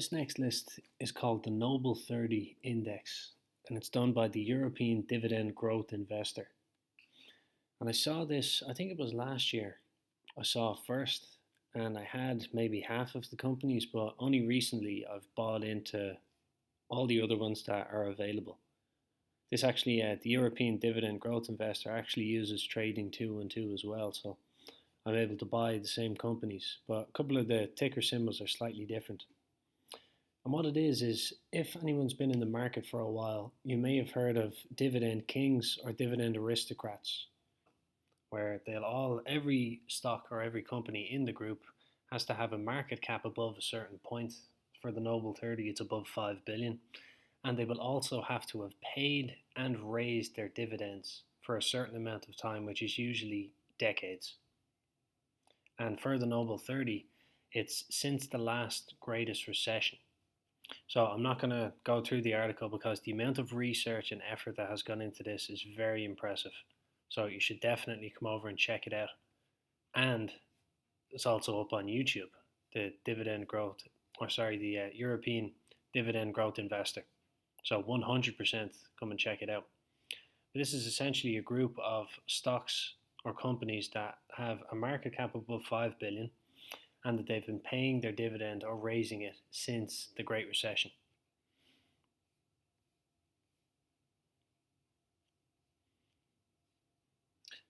This next list is called the Noble 30 Index, and it's done by the European Dividend Growth Investor. And I saw this, I think it was last year, I saw it first, and I had maybe half of the companies, but only recently I've bought into all the other ones that are available. This actually, the European Dividend Growth Investor actually uses trading 2 and 2 as well, so I'm able to buy the same companies, but a couple of the ticker symbols are slightly different. And what it is if anyone's been in the market for a while, you may have heard of Dividend Kings or Dividend Aristocrats, where every stock or every company in the group has to have a market cap above a certain point. For the Noble 30, it's above 5 billion. And they will also have to have paid and raised their dividends for a certain amount of time, which is usually decades. And for the Noble 30, it's since the last greatest recession. So I'm not going to go through the article because the amount of research and effort that has gone into this is very impressive. So you should definitely come over and check it out. And it's also up on YouTube, the European Dividend Growth Investor. So 100% come and check it out. This is essentially a group of stocks or companies that have a market cap above 5 billion and that they've been paying their dividend or raising it since the Great Recession.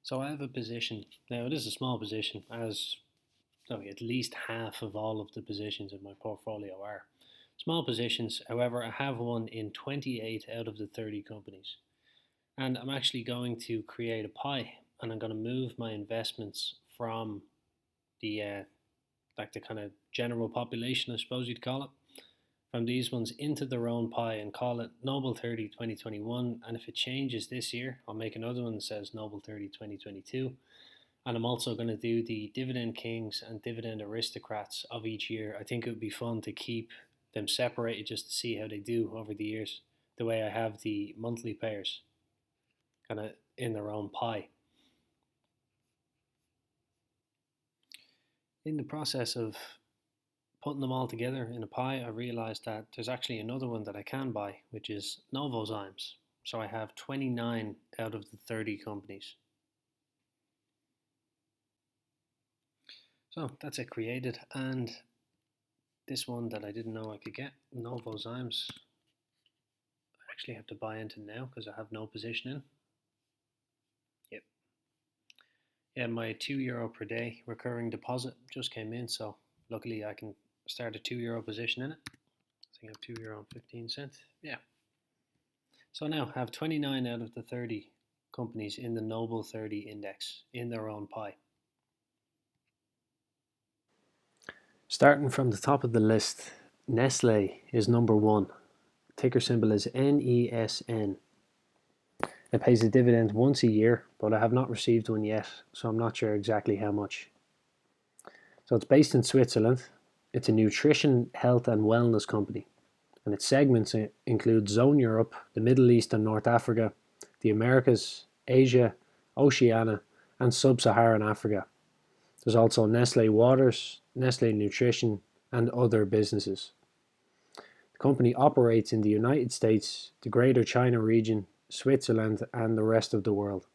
So I have a position, now it is a small position, as at least half of all of the positions in my portfolio are small positions. However, I have one in 28 out of the 30 companies. And I'm actually going to create a pie, and I'm going to move my investments from the kind of general population, I suppose you'd call it, from these ones into their own pie and call it Noble 30 2021. And if it changes this year, I'll make another one that says Noble 30 2022. And I'm also going to do the Dividend Kings and Dividend Aristocrats of each year. I think it would be fun to keep them separated just to see how they do over the years, the way I have the monthly payers kind of in their own pie. In the process of putting them all together in a pie, I realized that there's actually another one that I can buy, which is Novozymes. So I have 29 out of the 30 companies. So that's it created, and this one that I didn't know I could get, Novozymes, I actually have to buy into now because I have no position in. Yep. Yeah, my €2 per day recurring deposit just came in, so luckily I can start a €2 position in it. I think I have €2.15. Yeah. So now I have 29 out of the 30 companies in the Noble 30 index in their own pie. Starting from the top of the list, Nestle is number 1. Ticker symbol is NESN. It pays a dividend once a year, but I have not received one yet, so I'm not sure exactly how much. So it's based in Switzerland. It's a nutrition, health and wellness company, and its segments include Zone Europe, the Middle East and North Africa, the Americas, Asia, Oceania and Sub-Saharan Africa. There's also Nestle Waters, Nestle Nutrition and other businesses. The company operates in the United States, the Greater China region, Switzerland and the rest of the world.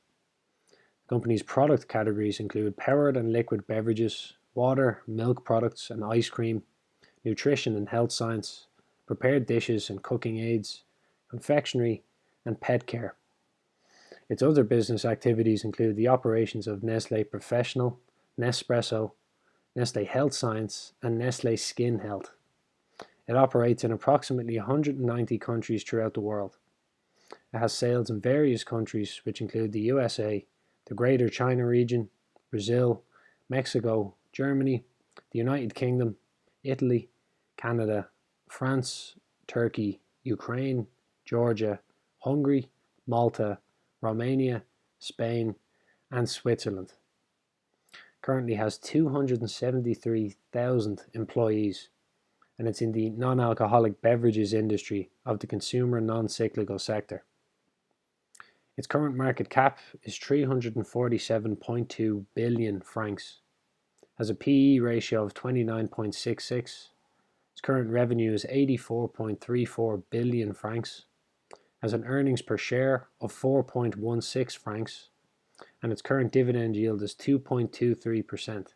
The company's product categories include powered and liquid beverages, water, milk products and ice cream, nutrition and health science, prepared dishes and cooking aids, confectionery and pet care. Its other business activities include the operations of Nestle Professional, Nespresso, Nestle Health Science and Nestle Skin Health. It operates in approximately 190 countries throughout the world. It has sales in various countries which include the USA, the Greater China region, Brazil, Mexico, Germany, the United Kingdom, Italy, Canada, France, Turkey, Ukraine, Georgia, Hungary, Malta, Romania, Spain and Switzerland. Currently has 273,000 employees, and it's in the non-alcoholic beverages industry of the consumer non-cyclical sector. Its current market cap is 347.2 billion francs, has a PE ratio of 29.66, Its current revenue is 84.34 billion francs, has an earnings per share of 4.16 francs, and its current dividend yield is 2.23%.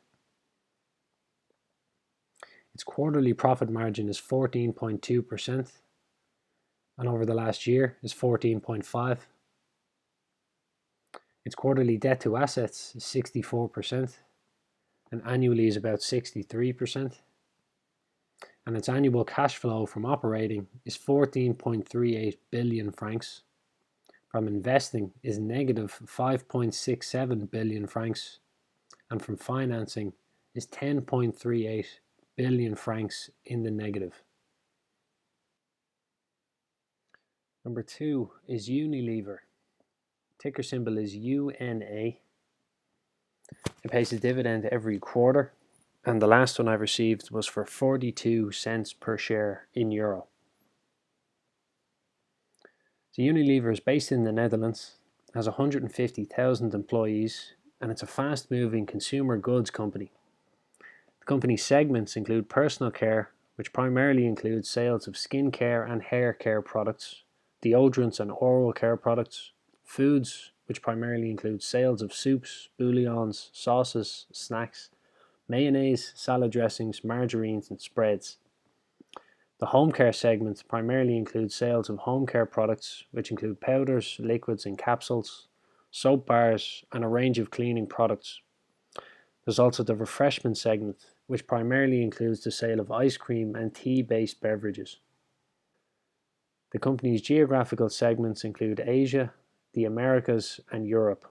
Its quarterly profit margin is 14.2%, and over the last year is 14.5%. Its quarterly debt to assets is 64%, and annually is about 63%. And its annual cash flow from operating is 14.38 billion francs. From investing is negative 5.67 billion francs, and from financing is 10.38 billion francs in the negative. Number 2 is Unilever. Ticker symbol is UNA. It pays a dividend every quarter, and the last one I received was for 42 cents per share in euro. So Unilever is based in the Netherlands, has 150,000 employees, and it's a fast-moving consumer goods company. The company's segments include personal care, which primarily includes sales of skin care and hair care products, deodorants and oral care products, foods, which primarily includes sales of soups, bouillons, sauces, snacks, mayonnaise, salad dressings, margarines, and spreads. The home care segment primarily includes sales of home care products, which include powders, liquids, and capsules, soap bars, and a range of cleaning products. There's also the refreshment segment, which primarily includes the sale of ice cream and tea-based beverages. The company's geographical segments include Asia, the Americas, and Europe.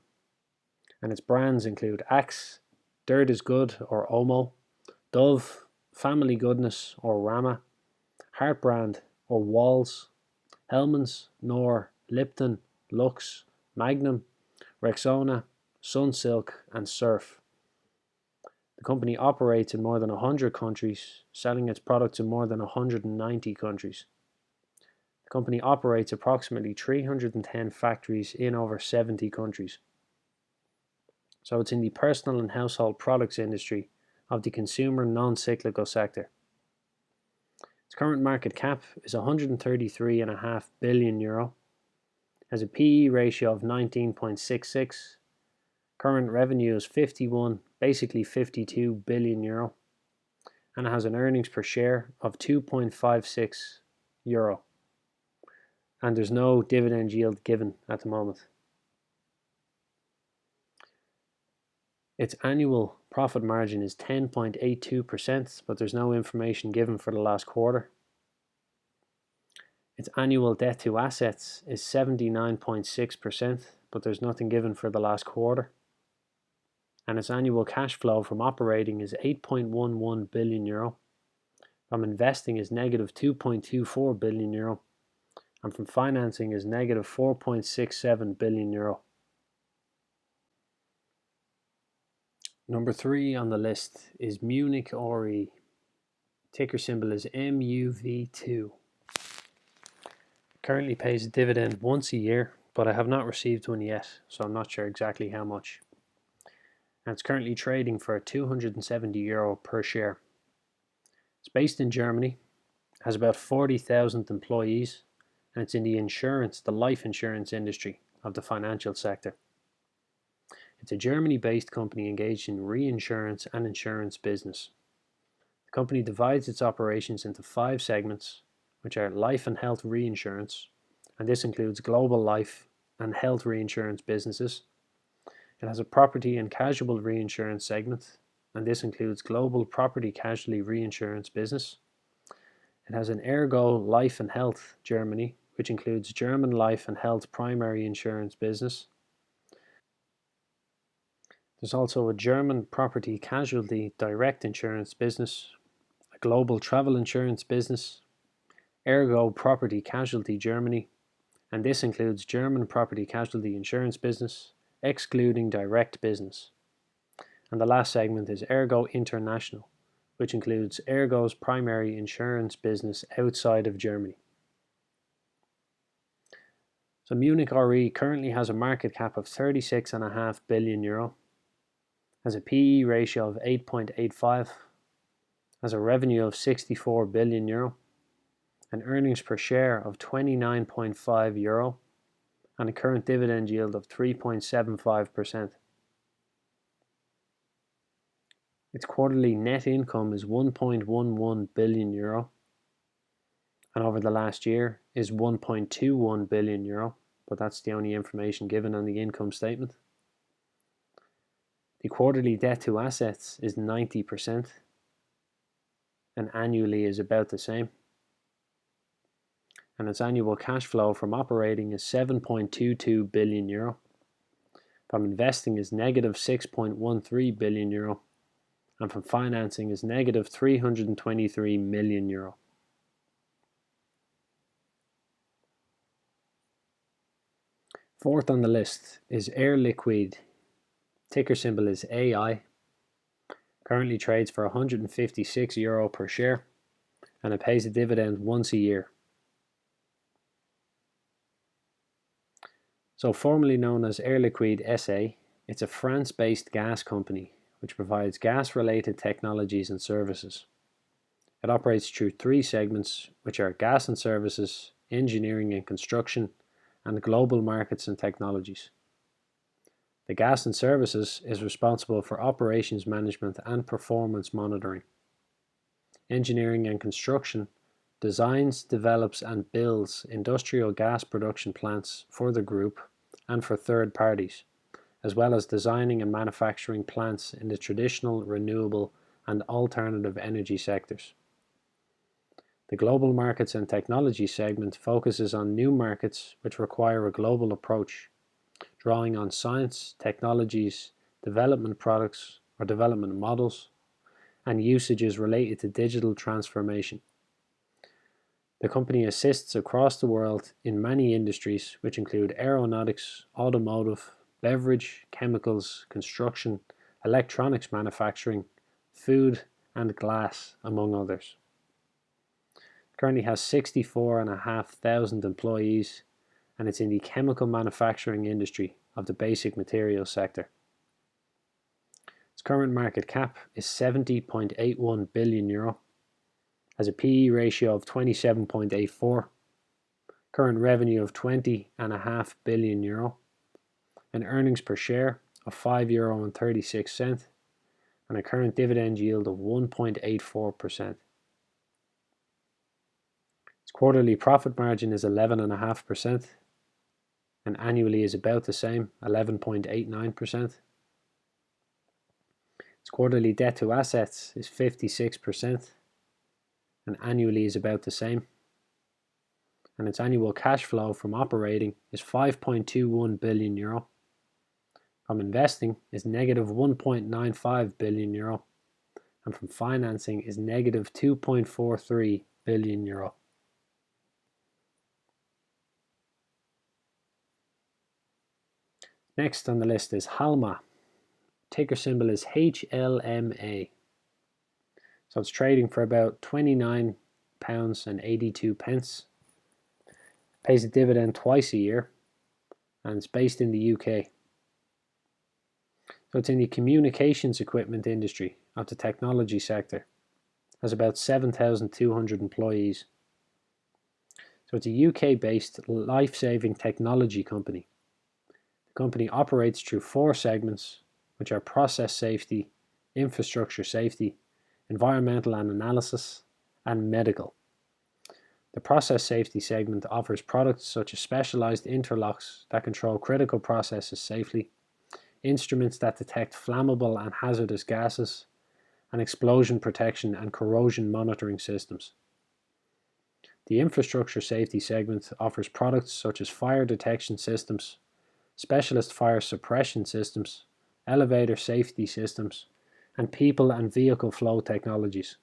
And its brands include Axe, Dirt is Good or Omo, Dove, Family Goodness or Rama, Heartbrand or Walls, Hellmann's, Knorr, Lipton, Lux, Magnum, Rexona, Sunsilk, and Surf. The company operates in more than 100 countries, selling its products in more than 190 countries. The company operates approximately 310 factories in over 70 countries. So it's in the personal and household products industry of the consumer non-cyclical sector. Its current market cap is 133.5 billion euro, has a PE ratio of 19.66, current revenue is 52 billion euro, and it has an earnings per share of 2.56 euro. And there's no dividend yield given at the moment. Its annual profit margin is 10.82%, but there's no information given for the last quarter. Its annual debt to assets is 79.6%, but there's nothing given for the last quarter. And its annual cash flow from operating is 8.11 billion euro. From investing is negative 2.24 billion euro. And from financing is negative 4.67 billion euro. Number 3 on the list is Munich Re. Ticker symbol is MUV2. Currently pays a dividend once a year, but I have not received one yet, so I'm not sure exactly how much. And it's currently trading for €270 per share. It's based in Germany, has about 40,000 employees, and it's in the life insurance industry of the financial sector. It's a Germany-based company engaged in reinsurance and insurance business. The company divides its operations into 5 segments, which are life and health reinsurance, and this includes global life and health reinsurance businesses. It has a property and casualty reinsurance segment, and this includes global property casualty reinsurance business. It has an Ergo Life and Health Germany, which includes German life and health primary insurance business. There's also a German property casualty direct insurance business, a global travel insurance business, Ergo Property Casualty Germany, and this includes German property casualty insurance business, excluding direct business. And the last segment is Ergo International, which includes Ergo's primary insurance business outside of Germany. So Munich Re currently has a market cap of 36.5 billion euro, has a PE ratio of 8.85, has a revenue of 64 billion euro, an earnings per share of 29.5 euro, and a current dividend yield of 3.75%. Its quarterly net income is 1.11 billion euro, and over the last year is 1.21 billion euro, but that's the only information given on the income statement. The quarterly debt to assets is 90%, and annually is about the same. And its annual cash flow from operating is 7.22 billion euro. From investing is negative 6.13 billion euro, and from financing is negative 323 million euro. Fourth on the list is Air Liquide. Ticker symbol is AI. Currently trades for 156 euro per share, and it pays a dividend once a year. So formerly known as Air Liquide SA, it's a France-based gas company which provides gas-related technologies and services. It operates through three segments, which are gas and services, engineering and construction, and global markets and technologies. The gas and services is responsible for operations management and performance monitoring. Engineering and construction designs, develops and builds industrial gas production plants for the group and for third parties, as well as designing and manufacturing plants in the traditional, renewable and alternative energy sectors. The global markets and technology segment focuses on new markets which require a global approach, drawing on science, technologies, development products or development models, and usages related to digital transformation. The company assists across the world in many industries which include aeronautics, automotive, beverage, chemicals, construction, electronics manufacturing, food and glass, among others. It currently has 64,500 employees, and it's in the chemical manufacturing industry of the basic materials sector. Its current market cap is 70.81 billion euro, has a PE ratio of 27.84, current revenue of 20.5 billion euro, an earnings per share of 5 euro and 36 cents, and a current dividend yield of 1.84%. Its quarterly profit margin is 11.5%, and annually is about the same, 11.89%. Its quarterly debt to assets is 56%, and annually is about the same. And its annual cash flow from operating is 5.21 billion euro. From investing is negative 1.95 billion euro, and from financing is negative 2.43 billion euro. Next on the list is Halma. Ticker symbol is HLMA. So it's trading for about £29.82. Pays a dividend twice a year, and it's based in the UK. So it's in the communications equipment industry of the technology sector. Has about 7,200 employees. So it's a UK-based life-saving technology company. The company operates through four segments, which are process safety, infrastructure safety, environmental and analysis, and medical. The process safety segment offers products such as specialized interlocks that control critical processes safely, instruments that detect flammable and hazardous gases, and explosion protection and corrosion monitoring systems. The infrastructure safety segment offers products such as fire detection systems, specialist fire suppression systems, elevator safety systems, and people and vehicle flow technologies.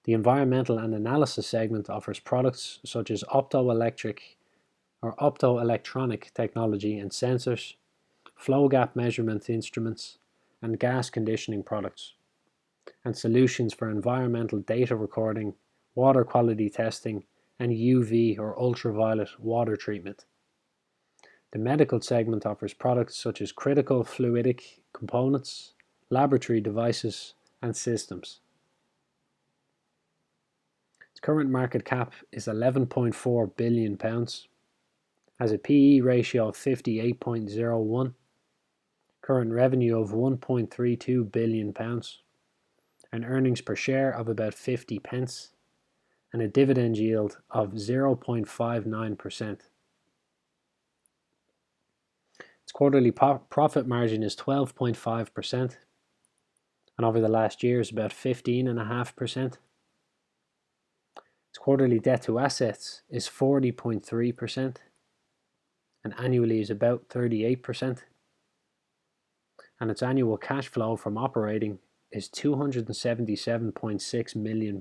The environmental and analysis segment offers products such as optoelectronic technology and sensors, flow gap measurement instruments, and gas conditioning products, and solutions for environmental data recording, water quality testing, and UV or ultraviolet water treatment. The medical segment offers products such as critical fluidic components, laboratory devices, and systems. Its current market cap is £11.4 billion, has a PE ratio of 58.01, current revenue of £1.32 billion, an earnings per share of about 50 pence, and a dividend yield of 0.59%. Its quarterly profit margin is 12.5%, and over the last year is about 15.5%. Its quarterly debt to assets is 40.3%, and annually is about 38%. And its annual cash flow from operating is £277.6 million.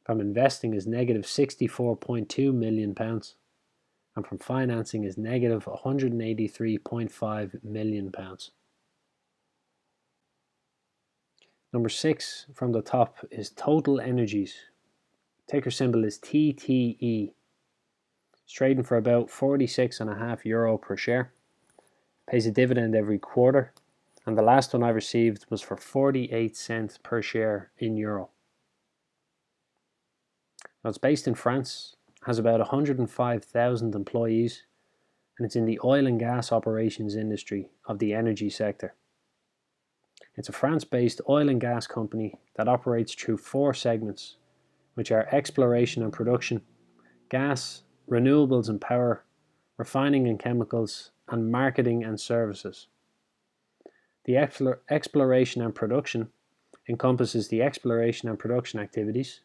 From investing is negative £64.2 million, and from financing is negative £183.5 million. Number 6 from the top is Totalenergies. Ticker symbol is TTE. It's trading for about €46.5 per share. Pays a dividend every quarter, and the last one I received was for 48 cents per share in euro. Now it's based in France, has about 105,000 employees, and it's in the oil and gas operations industry of the energy sector. It's a France-based oil and gas company that operates through 4 segments, which are exploration and production, gas, renewables and power, refining and chemicals, and marketing and services. The exploration and production encompasses the exploration and production activities.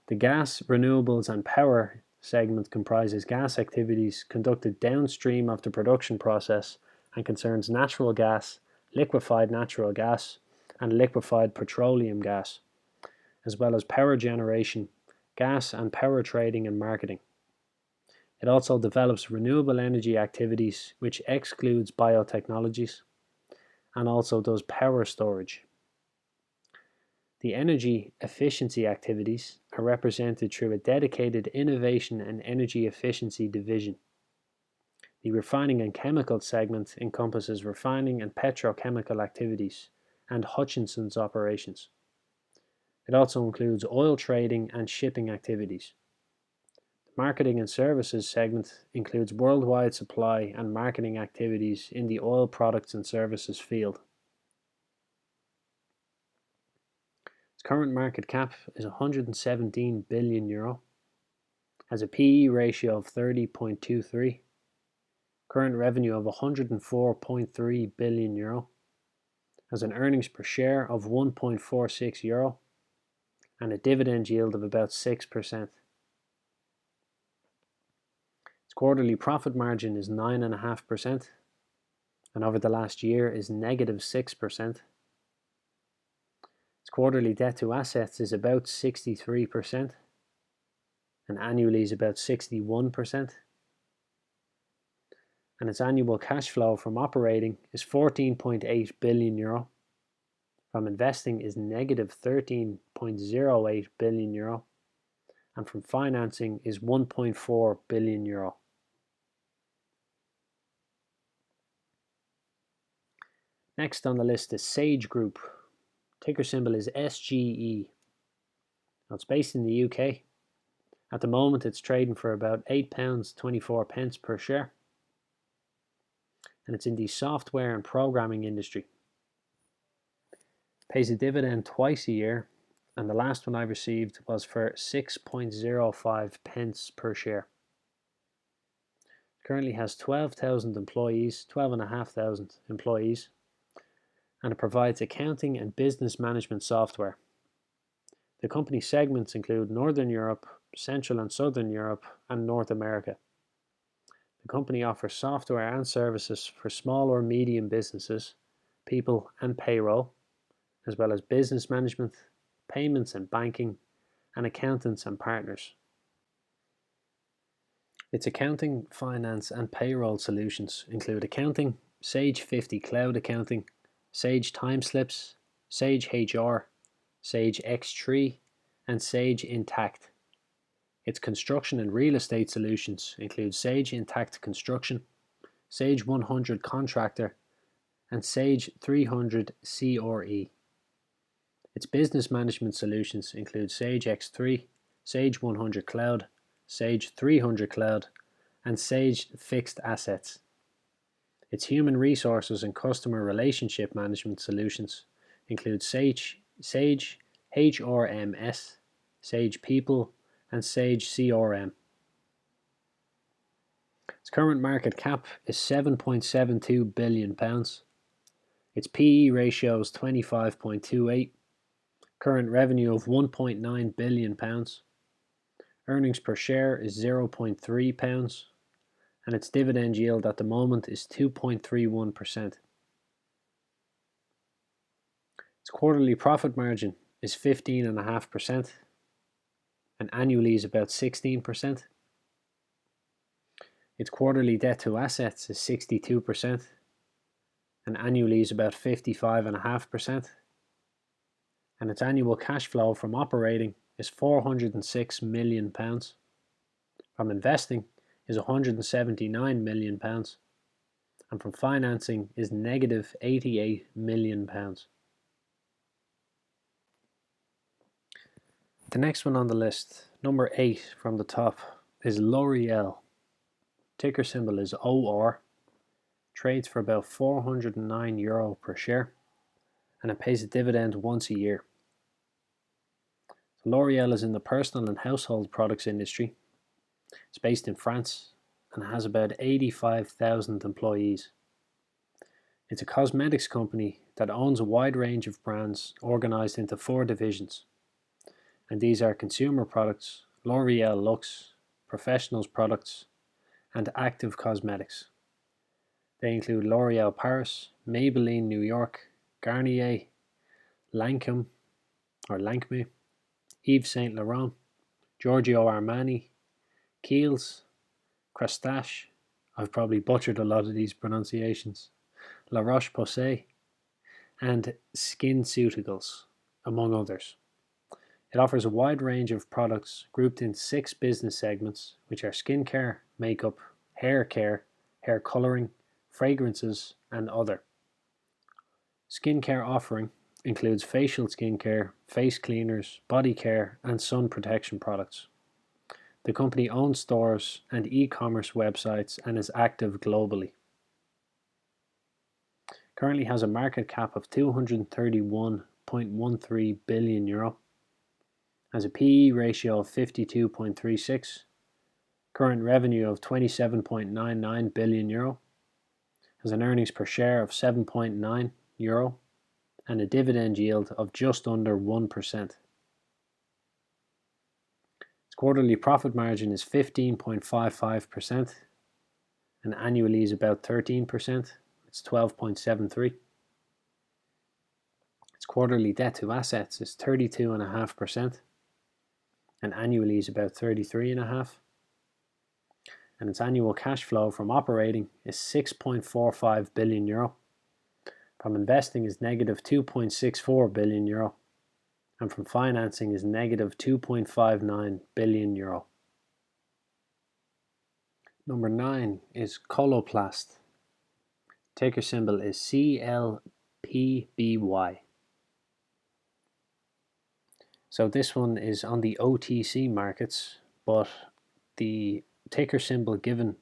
The gas, renewables and power segment comprises gas activities conducted downstream of the production process and concerns natural gas, liquefied natural gas, and liquefied petroleum gas, as well as power generation, gas and power trading and marketing. It also develops renewable energy activities, which excludes biotechnologies, and also does power storage. The energy efficiency activities are represented through a dedicated innovation and energy efficiency division. The refining and chemical segment encompasses refining and petrochemical activities and Hutchinson's operations. It also includes oil trading and shipping activities. The marketing and services segment includes worldwide supply and marketing activities in the oil products and services field. Its current market cap is €117 billion, has a PE ratio of 30.23, current revenue of €104.3 billion, has an earnings per share of €1.46, and a dividend yield of about 6%. Its quarterly profit margin is 9.5%, and over the last year is negative 6%. Its quarterly debt to assets is about 63%, and annually is about 61%. And its annual cash flow from operating is €14.8 billion. From investing is negative €13.08 billion, and from financing is €1.4 billion. Next on the list is Sage Group. Ticker symbol is SGE. Now it's based in the UK. At the moment it's trading for about £8.24 per share, and it's in the software and programming industry. Pays a dividend twice a year, and the last one I received was for 6.05 pence per share. It currently has 12,500 employees, and it provides accounting and business management software. The company segments include Northern Europe, Central and Southern Europe, and North America. The company offers software and services for small or medium businesses, people and payroll, as well as business management, payments and banking, and accountants and partners. Its accounting, finance, and payroll solutions include accounting, Sage 50 Cloud Accounting, Sage Timeslips, Sage HR, Sage X3, and Sage Intacct. Its construction and real estate solutions include Sage Intacct Construction, Sage 100 Contractor, and Sage 300 CRE. Its business management solutions include Sage X3, Sage 100 Cloud, Sage 300 Cloud, and Sage Fixed Assets. Its human resources and customer relationship management solutions include Sage HRMS, Sage People, and Sage CRM. Its current market cap is £7.72 billion. Its PE ratio is 25.28, current revenue of £1.9 billion, earnings per share is £0.3, and its dividend yield at the moment is 2.31%. Its quarterly profit margin is 15.5%, and annually is about 16%. Its quarterly debt to assets is 62%, and annually is about 55.5%. And its annual cash flow from operating is £406 million. From investing is £179 million, and from financing is negative £88 million. The next one on the list, number 8 from the top, is L'Oreal. Ticker symbol is OR. Trades for about €409 per share, and it pays a dividend once a year. L'Oreal is in the personal and household products industry. It's based in France and has about 85,000 employees. It's a cosmetics company that owns a wide range of brands organized into 4 divisions. And these are consumer products, L'Oreal Luxe, professionals products, and active cosmetics. They include L'Oreal Paris, Maybelline New York, Garnier, Lancôme, Yves Saint Laurent, Giorgio Armani, Kiehl's, Crastache, I've probably butchered a lot of these pronunciations, La Roche-Posay, and SkinCeuticals, among others. It offers a wide range of products grouped in 6 business segments, which are skincare, makeup, hair care, hair colouring, fragrances, and other. Skincare offering includes facial skincare, face cleaners, body care, and sun protection products. The company owns stores and e-commerce websites and is active globally. Currently has a market cap of €231.13 billion, has a PE ratio of 52.36, current revenue of €27.99 billion, has an earnings per share of €7.9, and a dividend yield of just under 1%. Its quarterly profit margin is 15.55%, and annually is about 13%. It's 12.73. Its quarterly debt to assets is 32.5%, and annually is about 33.5%. And its annual cash flow from operating is €6.45 billion. From investing is negative €2.64 billion, and from financing is negative €2.59 billion. Number 9 is Coloplast. Ticker symbol is CLPBY. So this one is on the OTC markets, but the ticker symbol given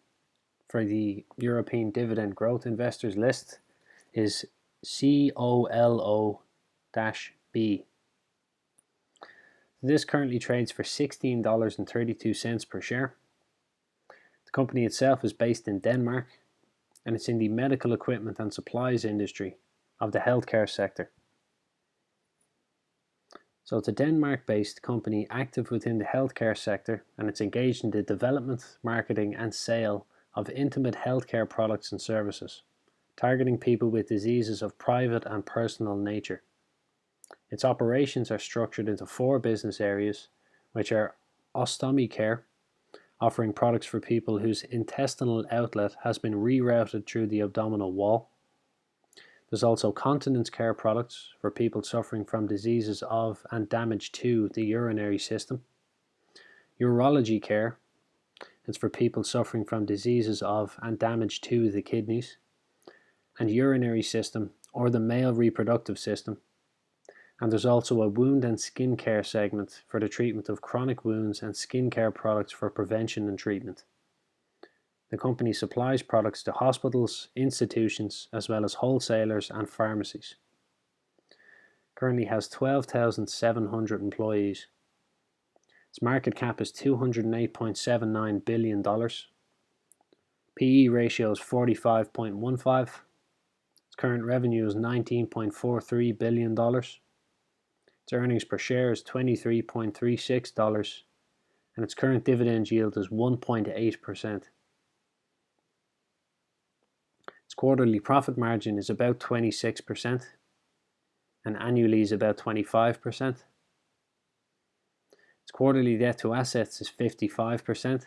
for the European Dividend Growth Investors list is COLO-B. This currently trades for $16.32 per share. The company itself is based in Denmark, and it's in the medical equipment and supplies industry of the healthcare sector. So it's a Denmark-based company active within the healthcare sector, and it's engaged in the development, marketing, and sale of intimate healthcare products and services, targeting people with diseases of private and personal nature. Its operations are structured into 4 business areas, which are ostomy care, offering products for people whose intestinal outlet has been rerouted through the abdominal wall. There's also continence care products for people suffering from diseases of and damage to the urinary system. Urology care, it's for people suffering from diseases of and damage to the kidneys and urinary system or the male reproductive system. and there's also a wound and skin care segment for the treatment of chronic wounds and skin care products for prevention and treatment. The company supplies products to hospitals, institutions, as well as wholesalers and pharmacies. Currently has 12,700 employees. Its market cap is $208.79 billion. PE ratio is 45.15. Its current revenue is $19.43 billion. Its earnings per share is $23.36, and its current dividend yield is 1.8%. Its quarterly profit margin is about 26%, and annually is about 25%. Its quarterly debt to assets is 55%,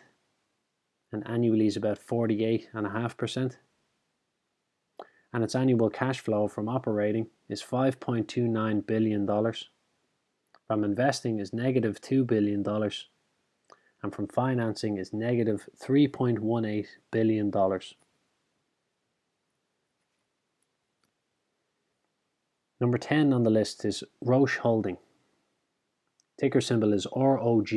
and annually is about 48.5%. And its annual cash flow from operating is $5.29 billion. From investing is negative $2 billion, and from financing is negative $3.18 billion. Number 10 on the list is Roche Holding. Ticker symbol is ROG.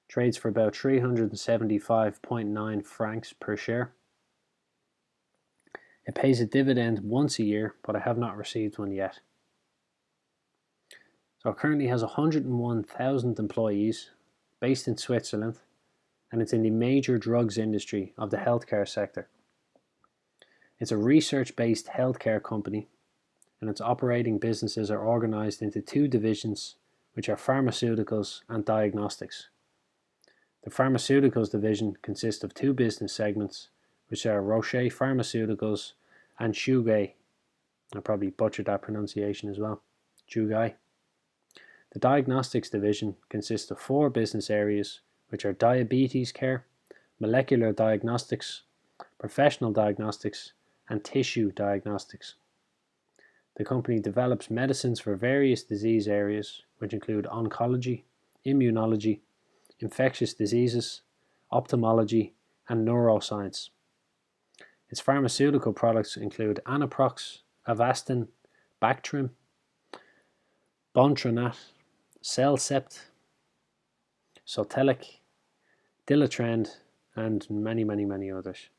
Trades for about 375.9 francs per share. It pays a dividend once a year, but I have not received one yet. So it currently has 101,000 employees based in Switzerland, and it's in the major drugs industry of the healthcare sector. It's a research-based healthcare company, and its operating businesses are organized into two divisions, which are pharmaceuticals and diagnostics. The pharmaceuticals division consists of two business segments, which are Roche Pharmaceuticals and Chubb. I probably butchered that pronunciation as well. Chubb. The diagnostics division consists of four business areas, which are diabetes care, molecular diagnostics, professional diagnostics, and tissue diagnostics. The company develops medicines for various disease areas, which include oncology, immunology, infectious diseases, ophthalmology, and neuroscience. Its pharmaceutical products include Anaprox, Avastin, Bactrim, Bontranat, Cellcept, Sotelic, Dilatrend, and many others.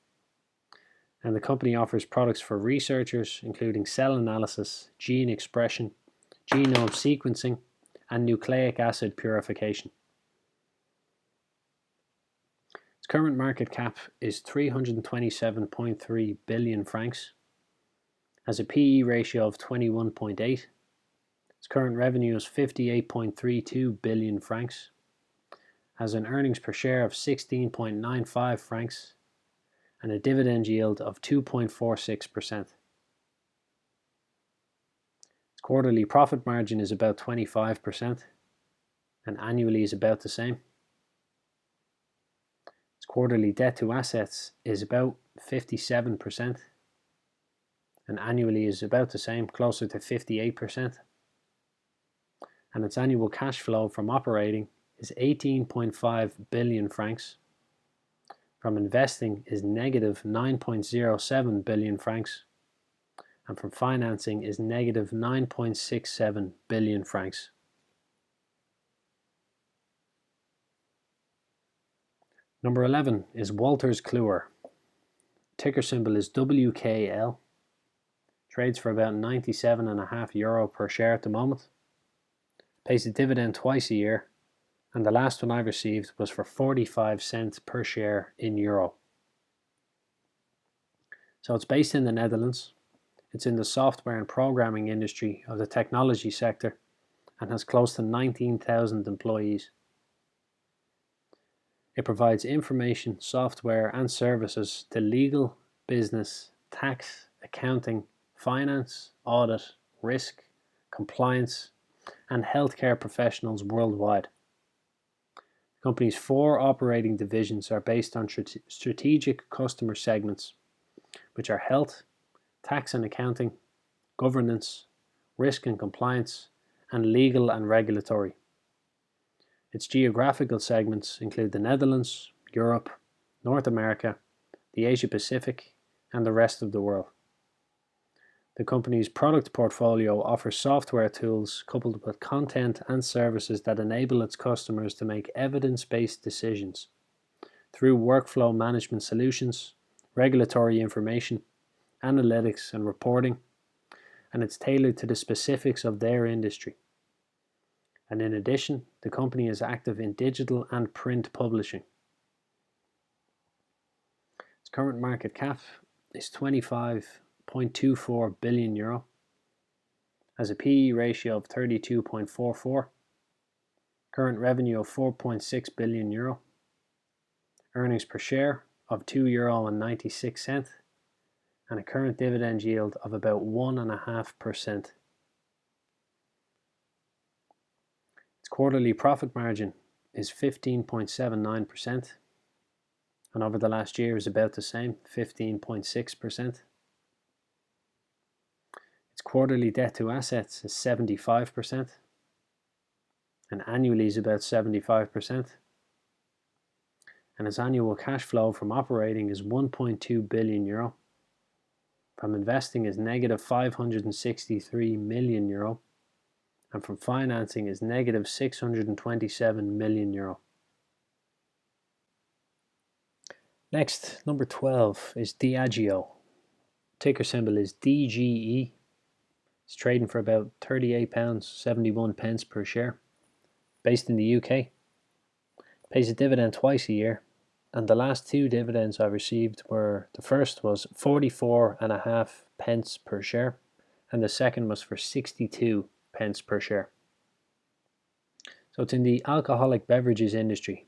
And the company offers products for researchers, including cell analysis, gene expression, genome sequencing, and nucleic acid purification. Its current market cap is 327.3 billion francs, has a PE ratio of 21.8. Its current revenue is 58.32 billion francs, has an earnings per share of 16.95 francs, and a dividend yield of 2.46%. Its quarterly profit margin is about 25%, and annually is about the same. Its quarterly debt to assets is about 57%, and annually is about the same, closer to 58%. And its annual cash flow from operating is 18.5 billion francs. From investing is negative 9.07 billion francs, and from financing is negative 9.67 billion francs. Number 11 is Wolters Kluwer. Ticker symbol is WKL. Trades for about €97.5 per share at the moment. Pays a dividend twice a year, and the last one I received was for 45 cents per share in euro. So it's based in the Netherlands. It's in the software and programming industry of the technology sector and has close to 19,000 employees. It provides information, software and services to legal, business, tax, accounting, finance, audit, risk, compliance, and healthcare professionals worldwide. The company's four operating divisions are based on strategic customer segments, which are health, tax and accounting, governance, risk and compliance, and legal and regulatory. Its geographical segments include the Netherlands, Europe, North America, the Asia Pacific, and the rest of the world. The company's product portfolio offers software tools coupled with content and services that enable its customers to make evidence-based decisions through workflow management solutions, regulatory information, analytics and reporting, and it's tailored to the specifics of their industry. And in addition, the company is active in digital and print publishing. Its current market cap is 25.24 billion euro, has a PE ratio of 32.44, current revenue of 4.6 billion euro, earnings per share of €2.96, and a current dividend yield of about 1.5%. Its quarterly profit margin is 15.79%, and over the last year is about the same, 15.6%. Its quarterly debt to assets is 75%, and annually is about 75%. And its annual cash flow from operating is 1.2 billion euro. From investing is negative 563 million euro, and from financing is negative 627 million euro. Next, number 12 is Diageo. Ticker symbol is DGE. It's trading for about £38.71 per share. Based in the UK. Pays a dividend twice a year. And the last two dividends I received were, the first was 44.5 pence per share, and the second was for 62 pence per share. So it's in the alcoholic beverages industry,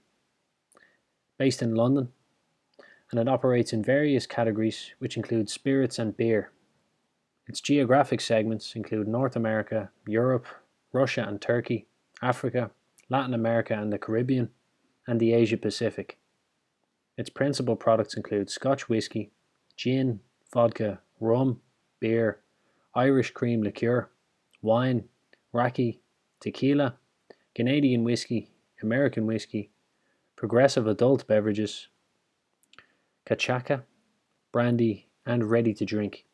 based in London, and it operates in various categories, which include spirits and beer. Its geographic segments include North America, Europe, Russia and Turkey, Africa, Latin America and the Caribbean, and the Asia Pacific. Its principal products include Scotch whisky, gin, vodka, rum, beer, Irish cream liqueur, wine, raki, tequila, Canadian whisky, American whisky, progressive adult beverages, cachaca, brandy, and ready to drink.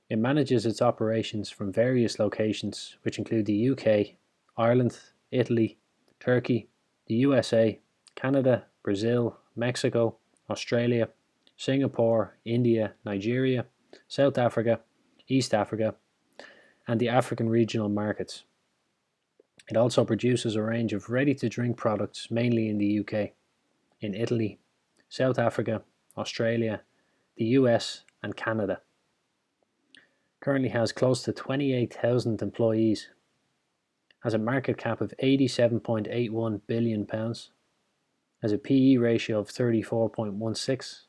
It manages its operations from various locations, which include the UK, Ireland, Italy, Turkey, the USA, Canada, Brazil, Mexico, Australia, Singapore, India, Nigeria, South Africa, East Africa, and the African regional markets. It also produces a range of ready-to-drink products mainly in the UK, in Italy, South Africa, Australia, the US, and Canada. Currently has close to 28,000 employees, has a market cap of £87.81 billion, has a PE ratio of 34.16, its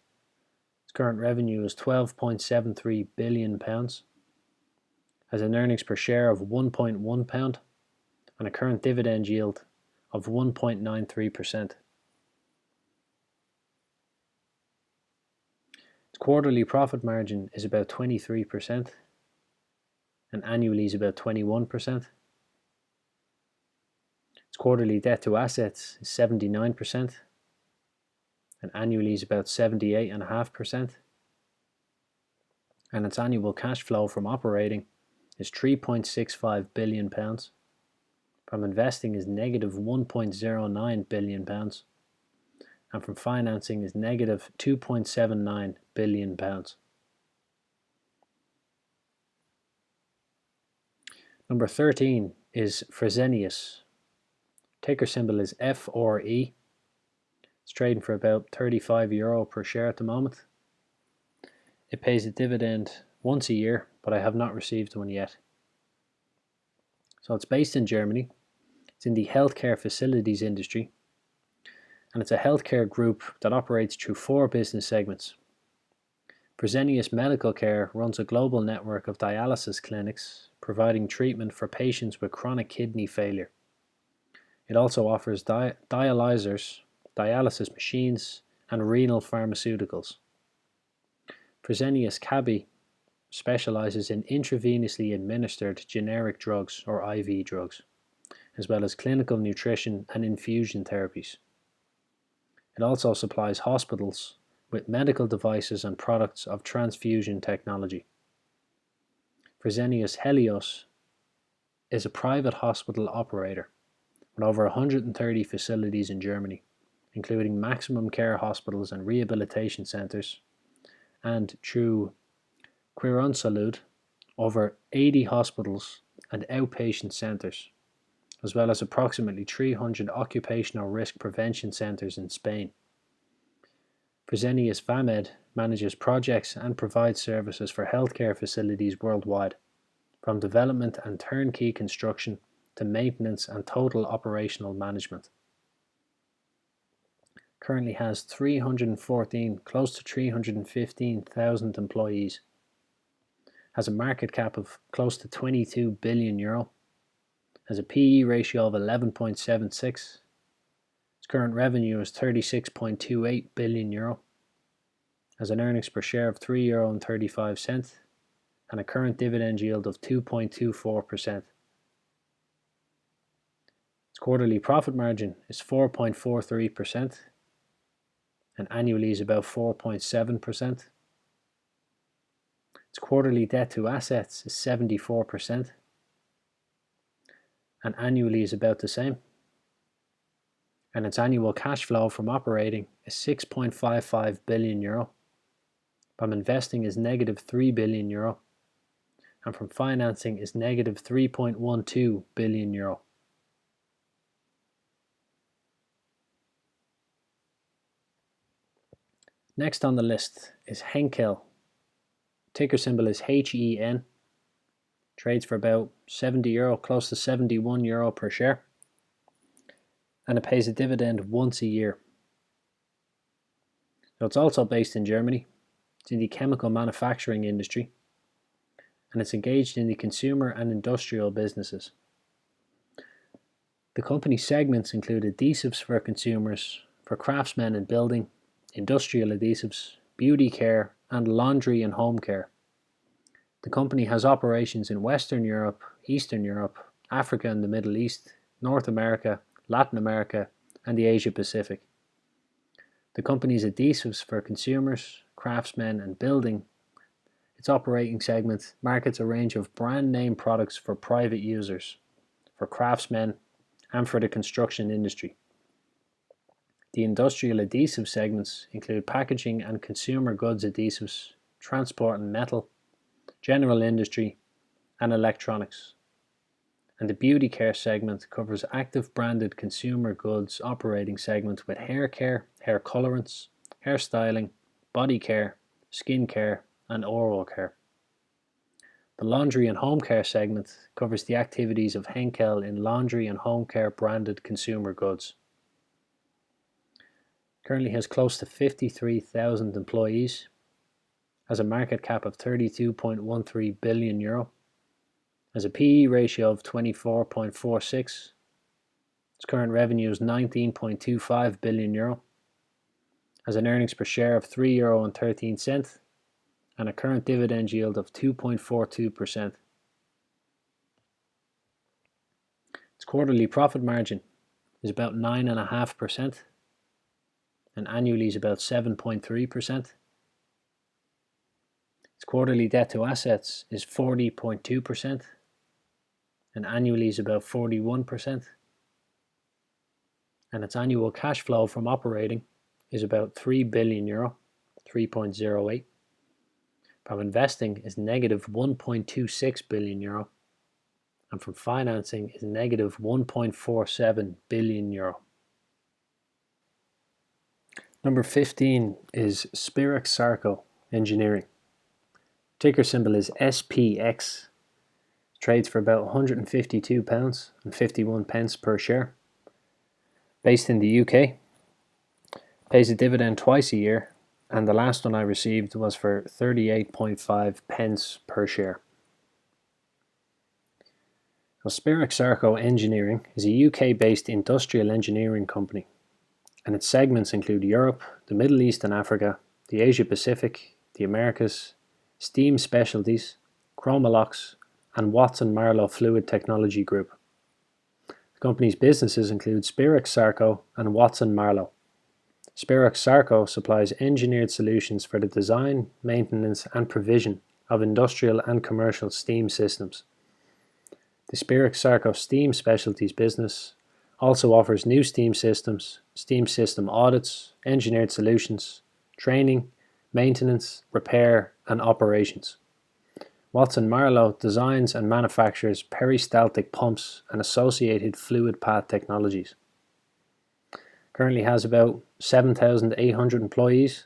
current revenue is £12.73 billion, has an earnings per share of £1.1, and a current dividend yield of 1.93%. Its quarterly profit margin is about 23%, and annually is about 21%. Its quarterly debt to assets is 79%, and annually is about 78.5%. And its annual cash flow from operating is £3.65 billion. From investing is negative £1.09 billion, and from financing is negative £2.79 billion. Number 13 is Fresenius. Ticker symbol is FRE. It's trading for about €35 per share at the moment. It pays a dividend once a year, but I have not received one yet. So it's based in Germany. It's in the healthcare facilities industry, and it's a healthcare group that operates through 4 business segments. Fresenius Medical Care runs a global network of dialysis clinics, providing treatment for patients with chronic kidney failure. It also offers dialyzers, dialysis machines, and renal pharmaceuticals. Fresenius CLPBY specializes in intravenously administered generic drugs or IV drugs, as well as clinical nutrition and infusion therapies. It also supplies hospitals with medical devices and products of transfusion technology. Fresenius Helios is a private hospital operator with over 130 facilities in Germany, including maximum care hospitals and rehabilitation centres, and through Quirónsalud, over 80 hospitals and outpatient centres, as well as approximately 300 occupational risk prevention centres in Spain. Fresenius Vamed manages projects and provides services for healthcare facilities worldwide, from development and turnkey construction to maintenance and total operational management. Currently has 314, close to 315,000 employees. Has a market cap of close to 22 billion euro. Has a PE ratio of 11.76. Its current revenue is 36.28 billion euro. Has an earnings per share of €3.35 and a current dividend yield of 2.24%. Its quarterly profit margin is 4.43% and annually is about 4.7%. Its quarterly debt to assets is 74% and annually is about the same. And its annual cash flow from operating is 6.55 billion euro. From investing is negative 3 billion euro. And from financing is negative 3.12 billion euro. Next on the list is Henkel. Ticker symbol is HEN. Trades for about 70 euro, close to 71 euro per share. And it pays a dividend once a year. So it's also based in Germany. It's in the chemical manufacturing industry. And it's engaged in the consumer and industrial businesses. The company's segments include adhesives for consumers, for craftsmen in building, industrial adhesives, beauty care, and laundry and home care. The company has operations in Western Europe, Eastern Europe, Africa and the Middle East, North America, Latin America, and the Asia Pacific. The company's adhesives for consumers, craftsmen, and building. Its operating segment markets a range of brand name products for private users, for craftsmen, and for the construction industry. The industrial adhesive segments include packaging and consumer goods adhesives, transport and metal, general industry, and electronics. And the beauty care segment covers active branded consumer goods operating segment with hair care, hair colorants, hair styling, body care, skin care, and oral care. The laundry and home care segment covers the activities of Henkel in laundry and home care branded consumer goods. Currently has close to 53,000 employees, has a market cap of 32.13 billion euro, has a PE ratio of 24.46. Its current revenue is 19.25 billion euro, has an earnings per share of €3.13 and a current dividend yield of 2.42%. Its quarterly profit margin is about 9.5%. and annually is about 7.3%. Its quarterly debt to assets is 40.2% and annually is about 41%. And its annual cash flow from operating is about 3 billion euro, 3.08. From investing is negative 1.26 billion euro and from financing is negative 1.47 billion euro. Number 15 is Spirax-Sarco Engineering. Ticker symbol is SPX. Trades for about £152.51 per share. Based in the UK. Pays a dividend twice a year, and the last one I received was for 38.5 pence per share. Now, Spirax-Sarco Engineering is a UK-based industrial engineering company, and its segments include Europe, the Middle East and Africa, the Asia Pacific, the Americas, Steam Specialties, Chromalox, and Watson-Marlow Fluid Technology Group. The company's businesses include Spirax-Sarco and Watson-Marlow. Spirax-Sarco supplies engineered solutions for the design, maintenance, and provision of industrial and commercial steam systems. The Spirax-Sarco Steam Specialties business also offers new steam systems, steam system audits, engineered solutions, training, maintenance, repair, and operations. Watson-Marlow designs and manufactures peristaltic pumps and associated fluid path technologies. Currently has about 7,800 employees,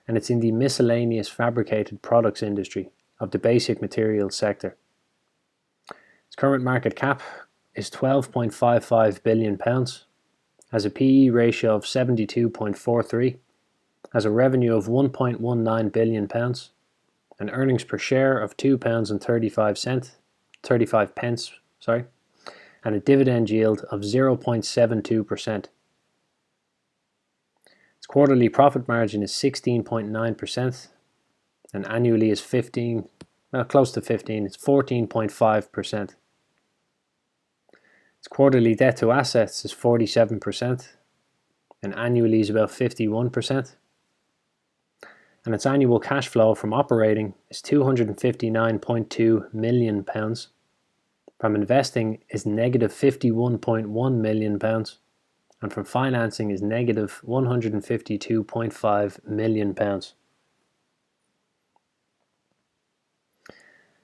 and it's in the miscellaneous fabricated products industry of the basic materials sector. Its current market cap is £12.55 billion, has a PE ratio of 72.43, has a revenue of £1.19 billion, an earnings per share of £2.35, and a dividend yield of 0.72%. Its quarterly profit margin is 16.9%, and annually is close to 15, it's 14.5%. Its quarterly debt to assets is 47%, and annually is about 51%. And its annual cash flow from operating is £259.2 million. From investing is negative £51.1 million, and from financing is negative £152.5 million.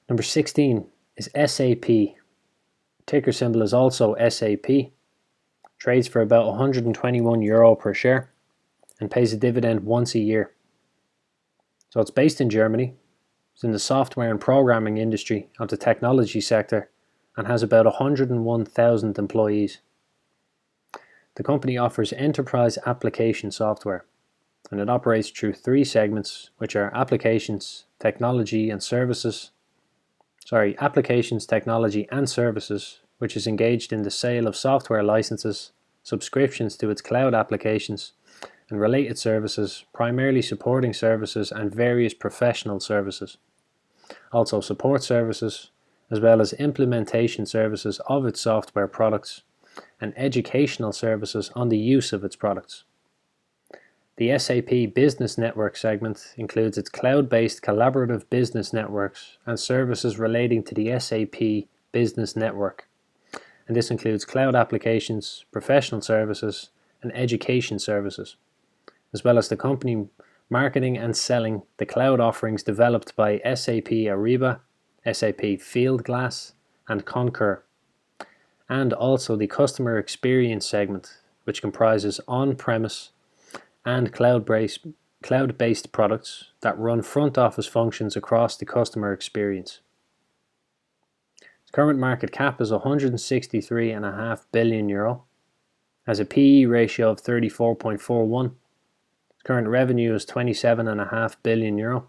Number 16 is ASSA-B. Ticker symbol is also SAP. Trades for about €121 per share and pays a dividend once a year. So it's based in Germany. It's in the software and programming industry of the technology sector and has about 101,000 employees. The company offers enterprise application software, and it operates through three segments, which are applications, technology, and services. Applications, technology, and services, which is engaged in the sale of software licenses, subscriptions to its cloud applications, and related services, primarily supporting services and various professional services. Also support services, as well as implementation services of its software products, and educational services on the use of its products. The SAP Business Network segment includes its cloud-based collaborative business networks and services relating to the SAP Business Network. And this includes cloud applications, professional services, and education services, as well as the company marketing and selling the cloud offerings developed by SAP Ariba, SAP Fieldglass, and Concur, and also the customer experience segment, which comprises on-premise and cloud-based products that run front office functions across the customer experience. Its current market cap is €163.5 billion, has a PE ratio of 34.41. Its current revenue is €27.5 billion,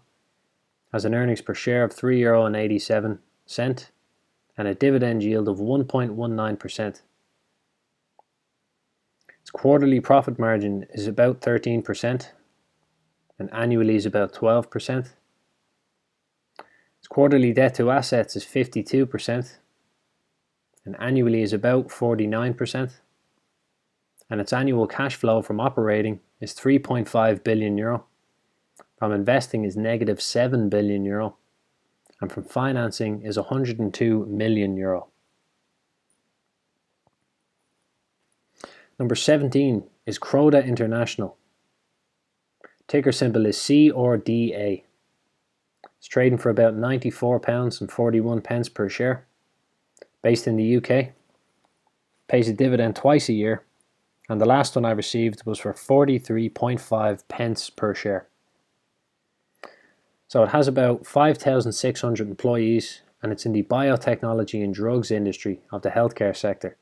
has an earnings per share of €3.87, and a dividend yield of 1.19%. Its quarterly profit margin is about 13%, and annually is about 12%. Its quarterly debt to assets is 52%, and annually is about 49%. And its annual cash flow from operating is €3.5 billion, from investing is negative €7 billion, and from financing is €102 million. Number 17 is Croda International. Ticker symbol is CRDA. It's trading for about £94.41 per share. Based in the UK. Pays a dividend twice a year. And the last one I received was for 43.5 pence per share. So it has about 5,600 employees, and it's in the biotechnology and drugs industry of the healthcare sector.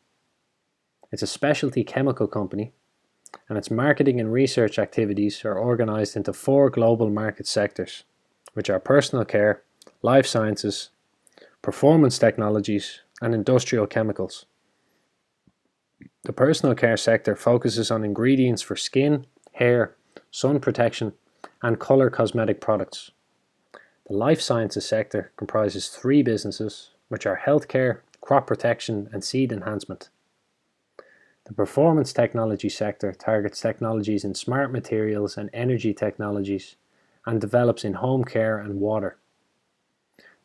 It's a specialty chemical company, and its marketing and research activities are organized into 4 global market sectors, which are personal care, life sciences, performance technologies, and industrial chemicals. The personal care sector focuses on ingredients for skin, hair, sun protection, and color cosmetic products. The life sciences sector comprises 3 businesses, which are healthcare, crop protection, and seed enhancement. The performance technology sector targets technologies in smart materials and energy technologies, and develops in home care and water.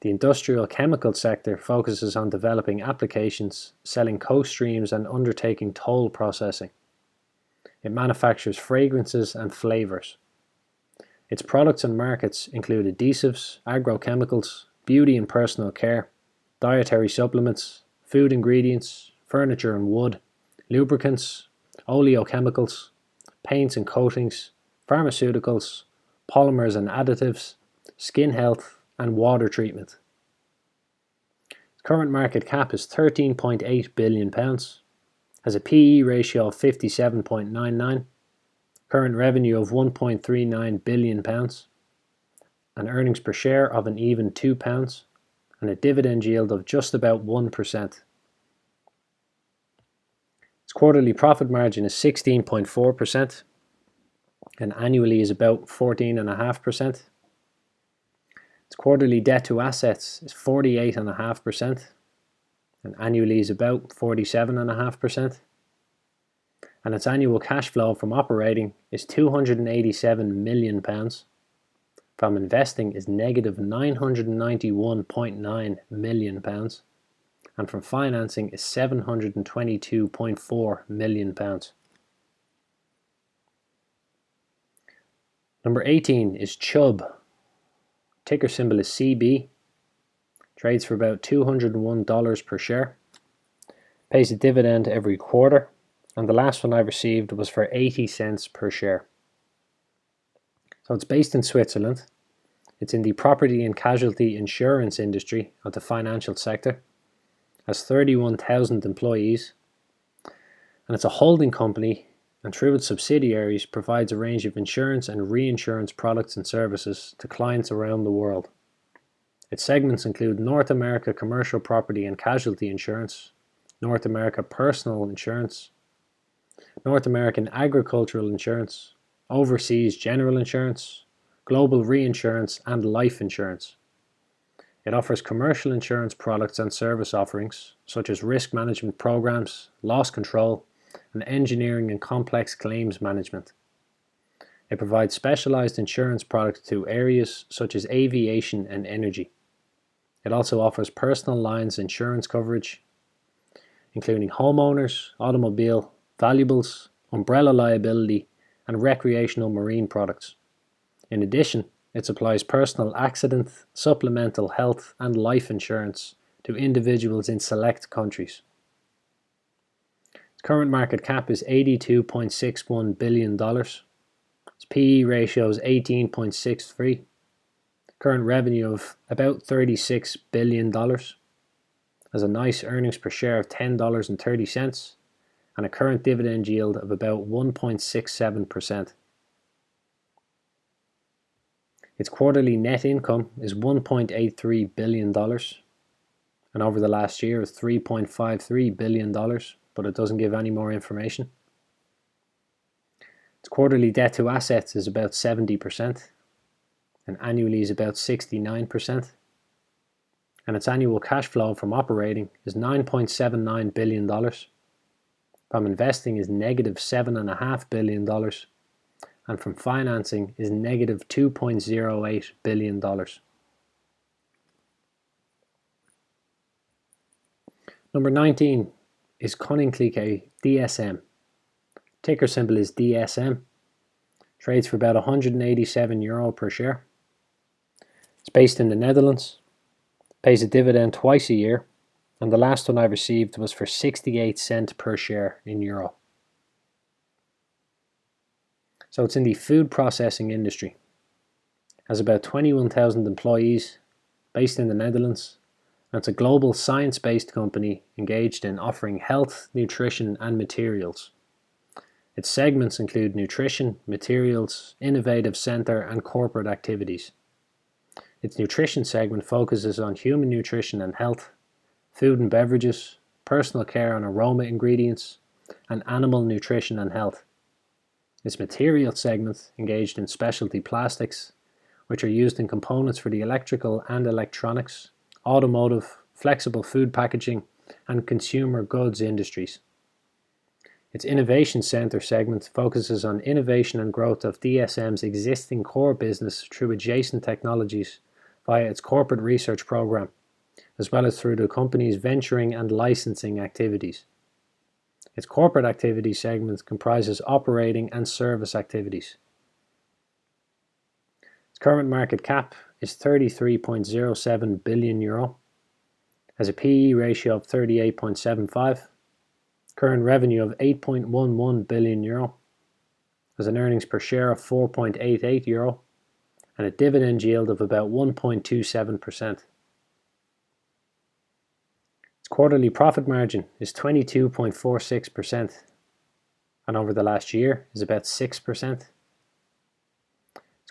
The industrial chemical sector focuses on developing applications, selling co-streams and undertaking toll processing. It manufactures fragrances and flavors. Its products and markets include adhesives, agrochemicals, beauty and personal care, dietary supplements, food ingredients, furniture and wood, lubricants, oleochemicals, paints and coatings, pharmaceuticals, polymers and additives, skin health, and water treatment. Its current market cap is £13.8 billion, has a PE ratio of 57.99, current revenue of £1.39 billion, an earnings per share of an even £2, and a dividend yield of just about 1%. Its quarterly profit margin is 16.4%, and annually is about 14.5%. Its quarterly debt to assets is 48.5%, and annually is about 47.5%. And its annual cash flow from operating is £287 million. From investing is negative £991.9 million. And from financing is £722.4 million. Number 18 is Chubb. Ticker symbol is CB. Trades for about $201 per share. Pays a dividend every quarter. And the last one I received was for 80 cents per share. So it's based in Switzerland. It's in the property and casualty insurance industry of the financial sector. Has 31,000 employees. And it's a holding company, and through its subsidiaries provides a range of insurance and reinsurance products and services to clients around the world. Its segments include North America commercial property and casualty insurance, North America personal insurance, North American agricultural insurance, overseas general insurance, global reinsurance, and life insurance. It offers commercial insurance products and service offerings such as risk management programs, loss control, and engineering and complex claims management. It provides specialized insurance products to areas such as aviation and energy. It also offers personal lines insurance coverage, including homeowners, automobile, valuables, umbrella liability, and recreational marine products. In addition, it supplies personal accident, supplemental health, and life insurance to individuals in select countries. Its current market cap is $82.61 billion. Its PE ratio is 18.63. Current revenue of about $36 billion. Has a nice earnings per share of $10.30 and a current dividend yield of about 1.67%. Its quarterly net income is $1.83 billion, and over the last year is $3.53 billion, but it doesn't give any more information. Its quarterly debt to assets is about 70%, and annually is about 69%. And its annual cash flow from operating is $9.79 billion. From investing is negative $7.5 billion. And from financing is negative $2.08 billion. Number 19 is Koninklijke DSM. Ticker symbol is DSM. Trades for about €187 per share. It's based in the Netherlands. Pays a dividend twice a year. And the last one I received was for 68 cents per share in euro. So it's in the food processing industry. Has about 21,000 employees, based in the Netherlands. And it's a global science-based company engaged in offering health, nutrition, and materials. Its segments include nutrition, materials, innovative center, and corporate activities. Its nutrition segment focuses on human nutrition and health, food and beverages, personal care and aroma ingredients, and animal nutrition and health. Its materials segment engaged in specialty plastics, which are used in components for the electrical and electronics, automotive, flexible food packaging, and consumer goods industries. Its innovation center segment focuses on innovation and growth of DSM's existing core business through adjacent technologies via its corporate research program, as well as through the company's venturing and licensing activities. Its corporate activity segment comprises operating and service activities. Its current market cap is €33.07 billion, has a PE ratio of 38.75, current revenue of €8.11 billion, has an earnings per share of €4.88, and a dividend yield of about 1.27%. Its quarterly profit margin is 22.46%, and over the last year is about 6%. Its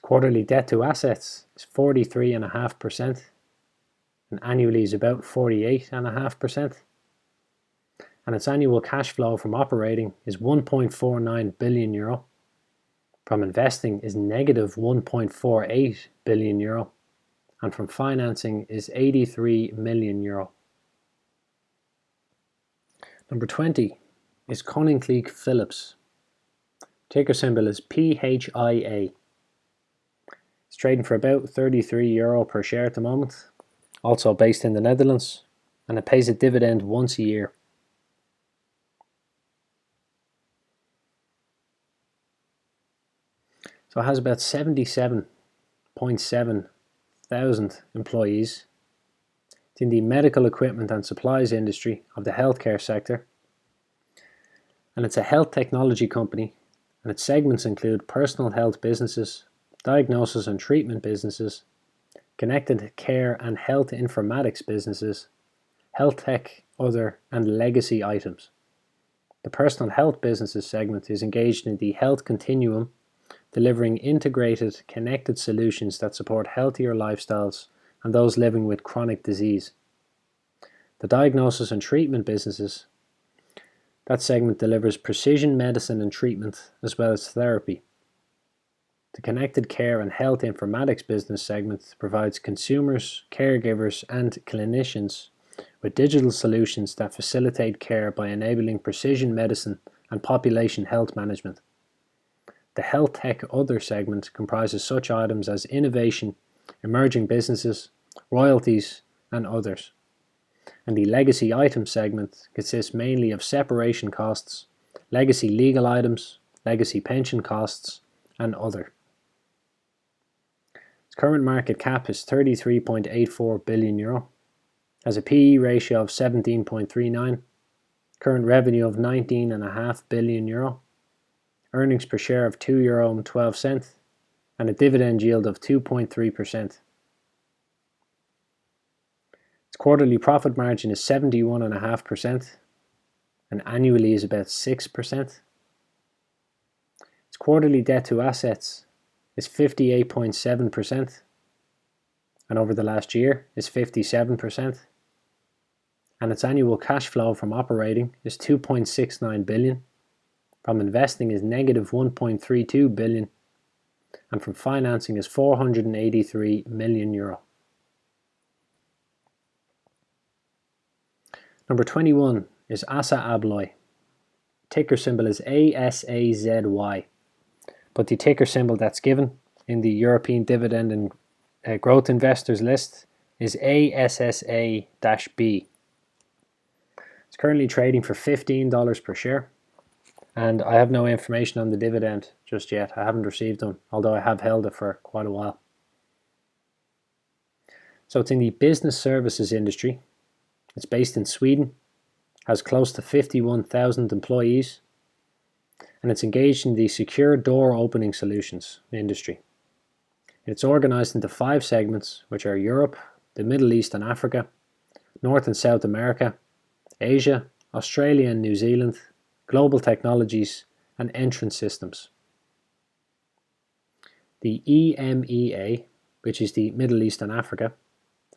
quarterly debt to assets is 43.5%, and annually is about 48.5%. And its annual cash flow from operating is €1.49 billion, from investing is negative €1.48 billion, and from financing is €83 million. Number 20 is Koninklijke Philips. Ticker symbol is PHIA. It's trading for about €33 per share at the moment, also based in the Netherlands, and it pays a dividend once a year. So it has about 77.7 thousand employees. It's in the medical equipment and supplies industry of the healthcare sector, and it's a health technology company, and its segments include personal health businesses, diagnosis and treatment businesses, connected care and health informatics businesses, health tech, other, and legacy items. The personal health businesses segment is engaged in the health continuum, delivering integrated, connected solutions that support healthier lifestyles and those living with chronic disease. The diagnosis and treatment businesses, that segment delivers precision medicine and treatment as well as therapy. The connected care and health informatics business segment provides consumers, caregivers, and clinicians with digital solutions that facilitate care by enabling precision medicine and population health management. The health tech other segment comprises such items as innovation, emerging businesses, royalties, and others. And the legacy items segment consists mainly of separation costs, legacy legal items, legacy pension costs, and other. Its current market cap is €33.84 billion, has a PE ratio of 17.39, current revenue of €19.5 billion, earnings per share of €2.12, and a dividend yield of 2.3%. Its quarterly profit margin is 71.5%, and annually is about 6%. Its quarterly debt to assets is 58.7%, and over the last year is 57%. And its annual cash flow from operating is €2.69 billion, from investing is negative €1.32 billion, and from financing is €483 million. Number 21 is ASSA-Abloy. Ticker symbol is ASAZY, but the ticker symbol that's given in the European Dividend and Growth Investors list is ASSA-B. It's currently trading for $15 per share, and I have no information on the dividend just yet. I haven't received them, although I have held it for quite a while. So it's in the business services industry. It's based in Sweden, has close to 51,000 employees, and it's engaged in the secure door opening solutions industry. It's organized into 5 segments, which are Europe, the Middle East and Africa, North and South America, Asia, Australia and New Zealand, Global Technologies, and Entrance Systems. The EMEA, which is the Middle East and Africa,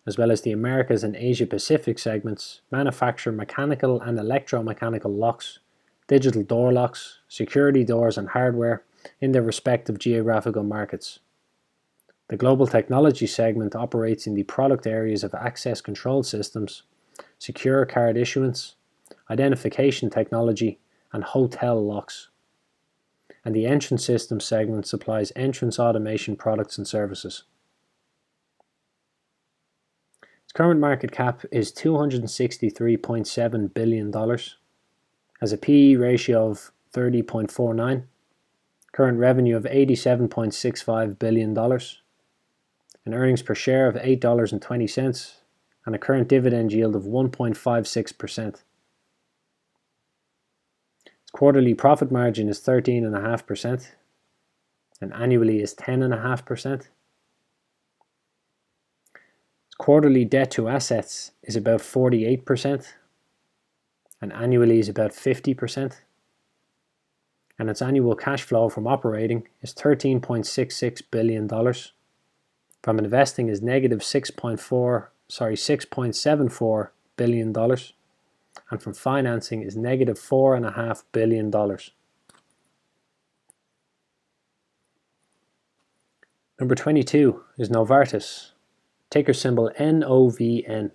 as well as the Americas and Asia Pacific segments, manufacture mechanical and electromechanical locks, digital door locks, security doors and hardware in their respective geographical markets. The Global Technology segment operates in the product areas of access control systems, secure card issuance, identification technology, and hotel locks. And the Entrance Systems segment supplies entrance automation products and services. Its current market cap is $263.7 billion, has a PE ratio of 30.49, current revenue of $87.65 billion, an earnings per share of $8.20, and a current dividend yield of 1.56%. Its quarterly profit margin is 13.5%, and annually is 10.5%. Its quarterly debt to assets is about 48%, and annually is about 50%. And its annual cash flow from operating is $13.66 billion. From investing is negative $6.74 billion, and from financing is negative $4.5 billion. Number 22 is Novartis, ticker symbol NOVN.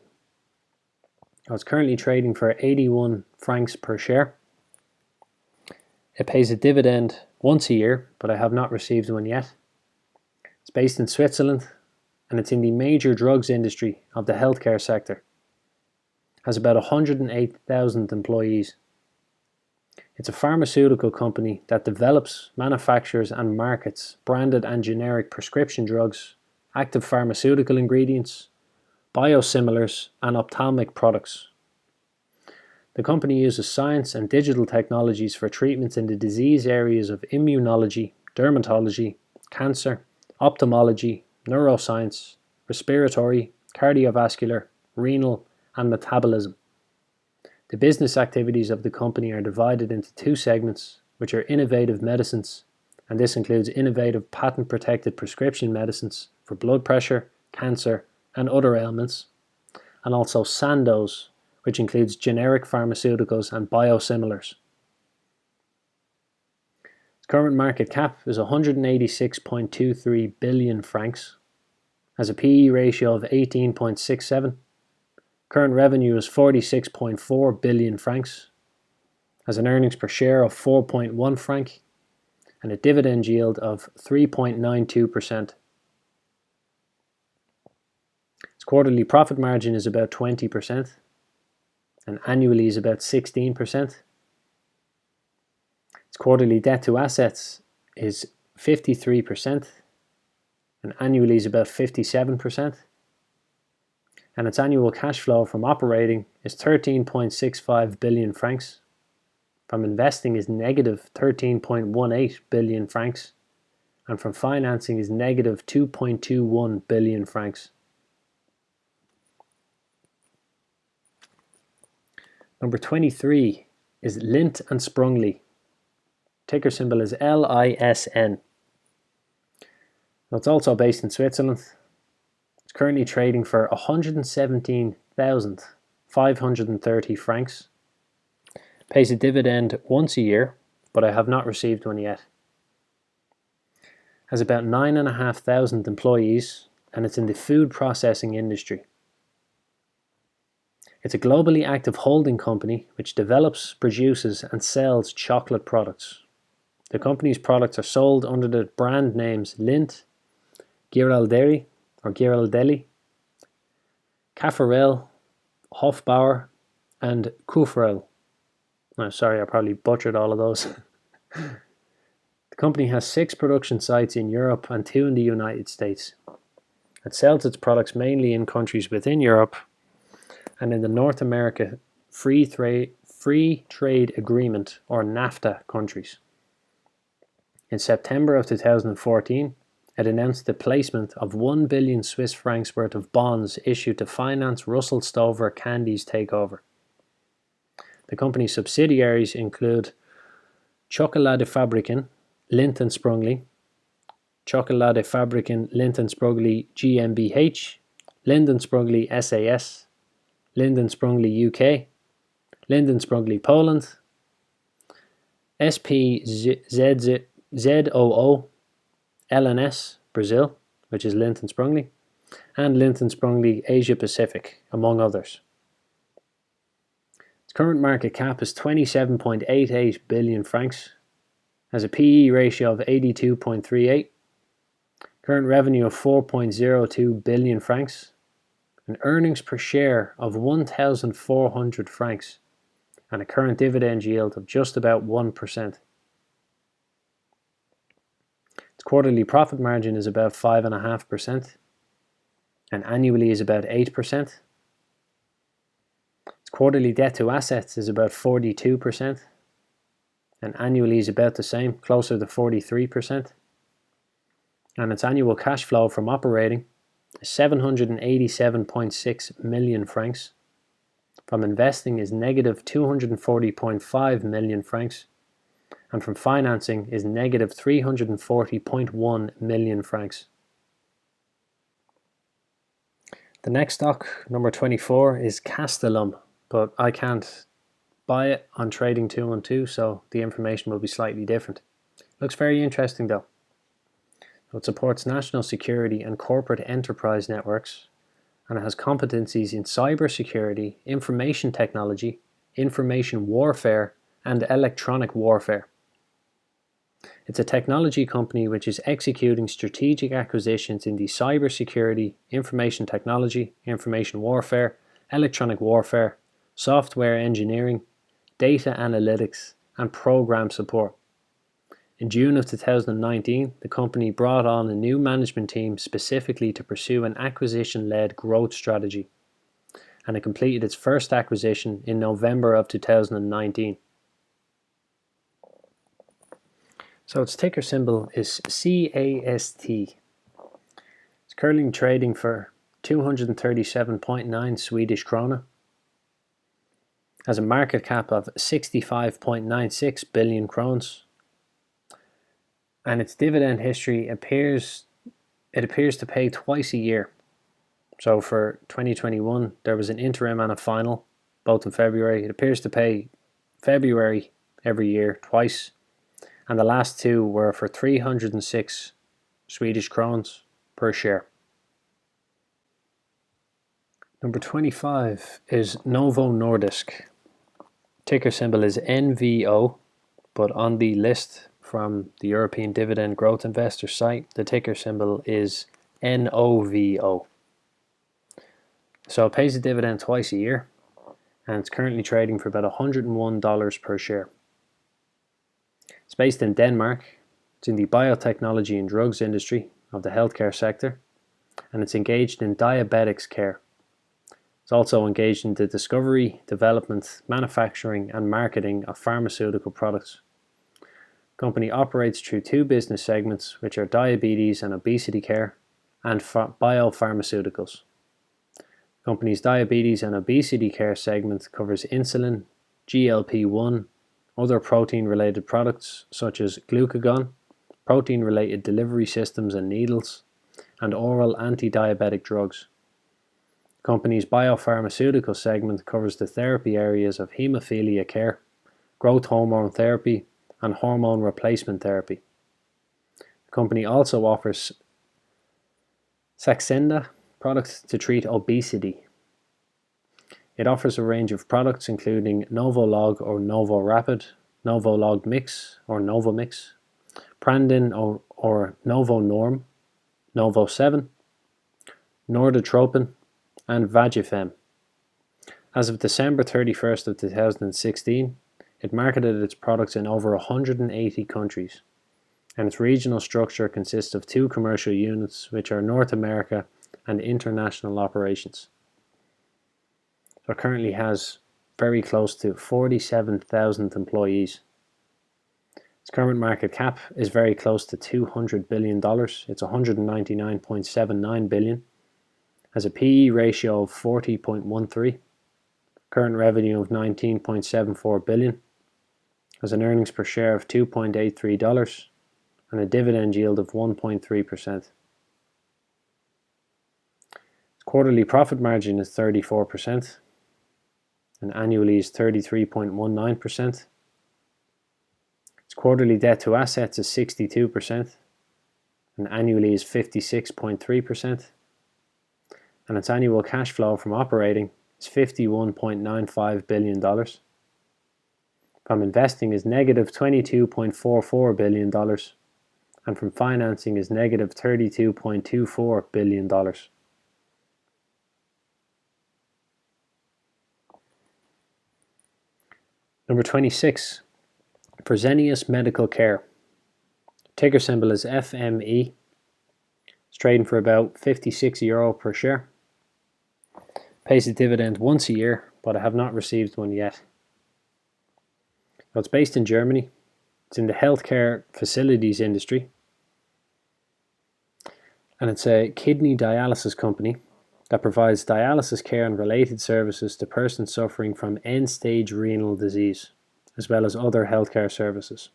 It's currently trading for 81 francs per share. It pays a dividend once a year, but I have not received one yet. It's based in Switzerland, and it's in the major drugs industry of the healthcare sector. It has about 108,000 employees. It's a pharmaceutical company that develops, manufactures and markets branded and generic prescription drugs, active pharmaceutical ingredients, biosimilars and ophthalmic products. The company uses science and digital technologies for treatments in the disease areas of immunology, dermatology, cancer, ophthalmology, neuroscience, respiratory, cardiovascular, renal, and metabolism. The business activities of the company are divided into two segments, which are innovative medicines, and this includes innovative patent-protected prescription medicines for blood pressure, cancer, and other ailments, and also Sandoz, which includes generic pharmaceuticals and biosimilars. Its current market cap is 186.23 billion francs, has a PE ratio of 18.67, current revenue is 46.4 billion francs, has an earnings per share of 4.1 franc, and a dividend yield of 3.92%. Its quarterly profit margin is about 20%, and annually is about 16%. Its quarterly debt to assets is 53%, and annually is about 57%. And its annual cash flow from operating is 13.65 billion francs. From investing is negative 13.18 billion francs, and from financing is negative 2.21 billion francs. Number 23 is Lindt & Sprüngli. Ticker symbol is LISN. Now it's also based in Switzerland. It's currently trading for 117,530 francs. Pays a dividend once a year, but I have not received one yet. Has about 9,500 employees, and it's in the food processing industry. It's a globally active holding company which develops, produces and sells chocolate products. The company's products are sold under the brand names Lindt, Ghirardelli, Caffarel, Hofbauer and Kufrel. I'm sorry, I probably butchered all of those. The company has 6 production sites in Europe and 2 in the United States. It sells its products mainly in countries within Europe and in the North America Free Trade Agreement or NAFTA countries. In September of 2014, it announced the placement of 1 billion Swiss francs worth of bonds issued to finance Russell Stover Candy's takeover. The company's subsidiaries include Schokoladefabriken Lindt & Sprüngli, Schokoladefabriken Lindt & Sprüngli GmbH, Lindt & Sprüngli SAS, Lindt & Sprüngli UK, Lindt & Sprüngli Poland, SPZOO LNS Brazil, which is Lindt & Sprüngli, and Lindt & Sprüngli Asia Pacific, among others. Its current market cap is 27.88 billion francs, has a PE ratio of 82.38, current revenue of 4.02 billion francs, an earnings per share of 1,400 francs, and a current dividend yield of just about 1%. Its quarterly profit margin is about 5.5%, and annually is about 8%. Its quarterly debt to assets is about 42%, and annually is about the same, closer to 43%. And its annual cash flow from operating is 787.6 million francs. From investing is negative 240.5 million francs, and from financing is negative 340.1 million francs. The next stock, number 24, is Castellum, but I can't buy it on Trading 212, so the information will be slightly different. Looks very interesting though. It supports national security and corporate enterprise networks, and it has competencies in cybersecurity, information technology, information warfare, and electronic warfare. It's a technology company which is executing strategic acquisitions in the cybersecurity, information technology, information warfare, electronic warfare, software engineering, data analytics, and program support. In June of 2019, the company brought on a new management team specifically to pursue an acquisition-led growth strategy, and it completed its first acquisition in November of 2019. So its ticker symbol is CAST. It's currently trading for 237.9 Swedish krona, has a market cap of 65.96 billion krones, and its dividend history appears to pay twice a year. So for 2021 there was an interim and a final, both in February. It appears to pay February every year twice, and the last two were for 306 Swedish crowns per share. Number 25 is Novo Nordisk. Ticker symbol is NVO, but on the list from the European Dividend Growth Investor site, the ticker symbol is NOVO. So it pays a dividend twice a year, and it's currently trading for about $101 per share. It's based in Denmark. It's in the biotechnology and drugs industry of the healthcare sector, and it's engaged in diabetics care. It's also engaged in the discovery, development, manufacturing, and marketing of pharmaceutical products. The company operates through two business segments, which are diabetes and obesity care and biopharmaceuticals. The company's diabetes and obesity care segment covers insulin, GLP-1, other protein-related products such as glucagon, protein-related delivery systems and needles, and oral anti-diabetic drugs. The company's biopharmaceutical segment covers the therapy areas of hemophilia care, growth hormone therapy, and hormone replacement therapy. The company also offers Saxenda products to treat obesity. It offers a range of products including Novolog or Novorapid, Novolog Mix or Novomix, Prandin or Novonorm, Novo7, Norditropin, and Vagifem. As of December 31st of 2016, it marketed its products in over 180 countries, and its regional structure consists of two commercial units, which are North America and international operations. So it currently has very close to 47,000 employees. Its current market cap is very close to $200 billion. It's $199.79 billion. Has a PE ratio of 40.13, current revenue of $19.74 billion, has an earnings per share of $2.83, and a dividend yield of 1.3%. Its quarterly profit margin is 34%, and annually is 33.19%. Its quarterly debt to assets is 62%, and annually is 56.3%. And its annual cash flow from operating is $51.95 billion. From investing is negative $22.44 billion, and from financing is negative $32.24 billion. Number 26, Fresenius Medical Care. Ticker symbol is FME. It's trading for about €56 per share. Pays a dividend once a year, but I have not received one yet. Well, it's based in Germany. It's in the healthcare facilities industry. And it's a kidney dialysis company that provides dialysis care and related services to persons suffering from end-stage renal disease, as well as other healthcare services.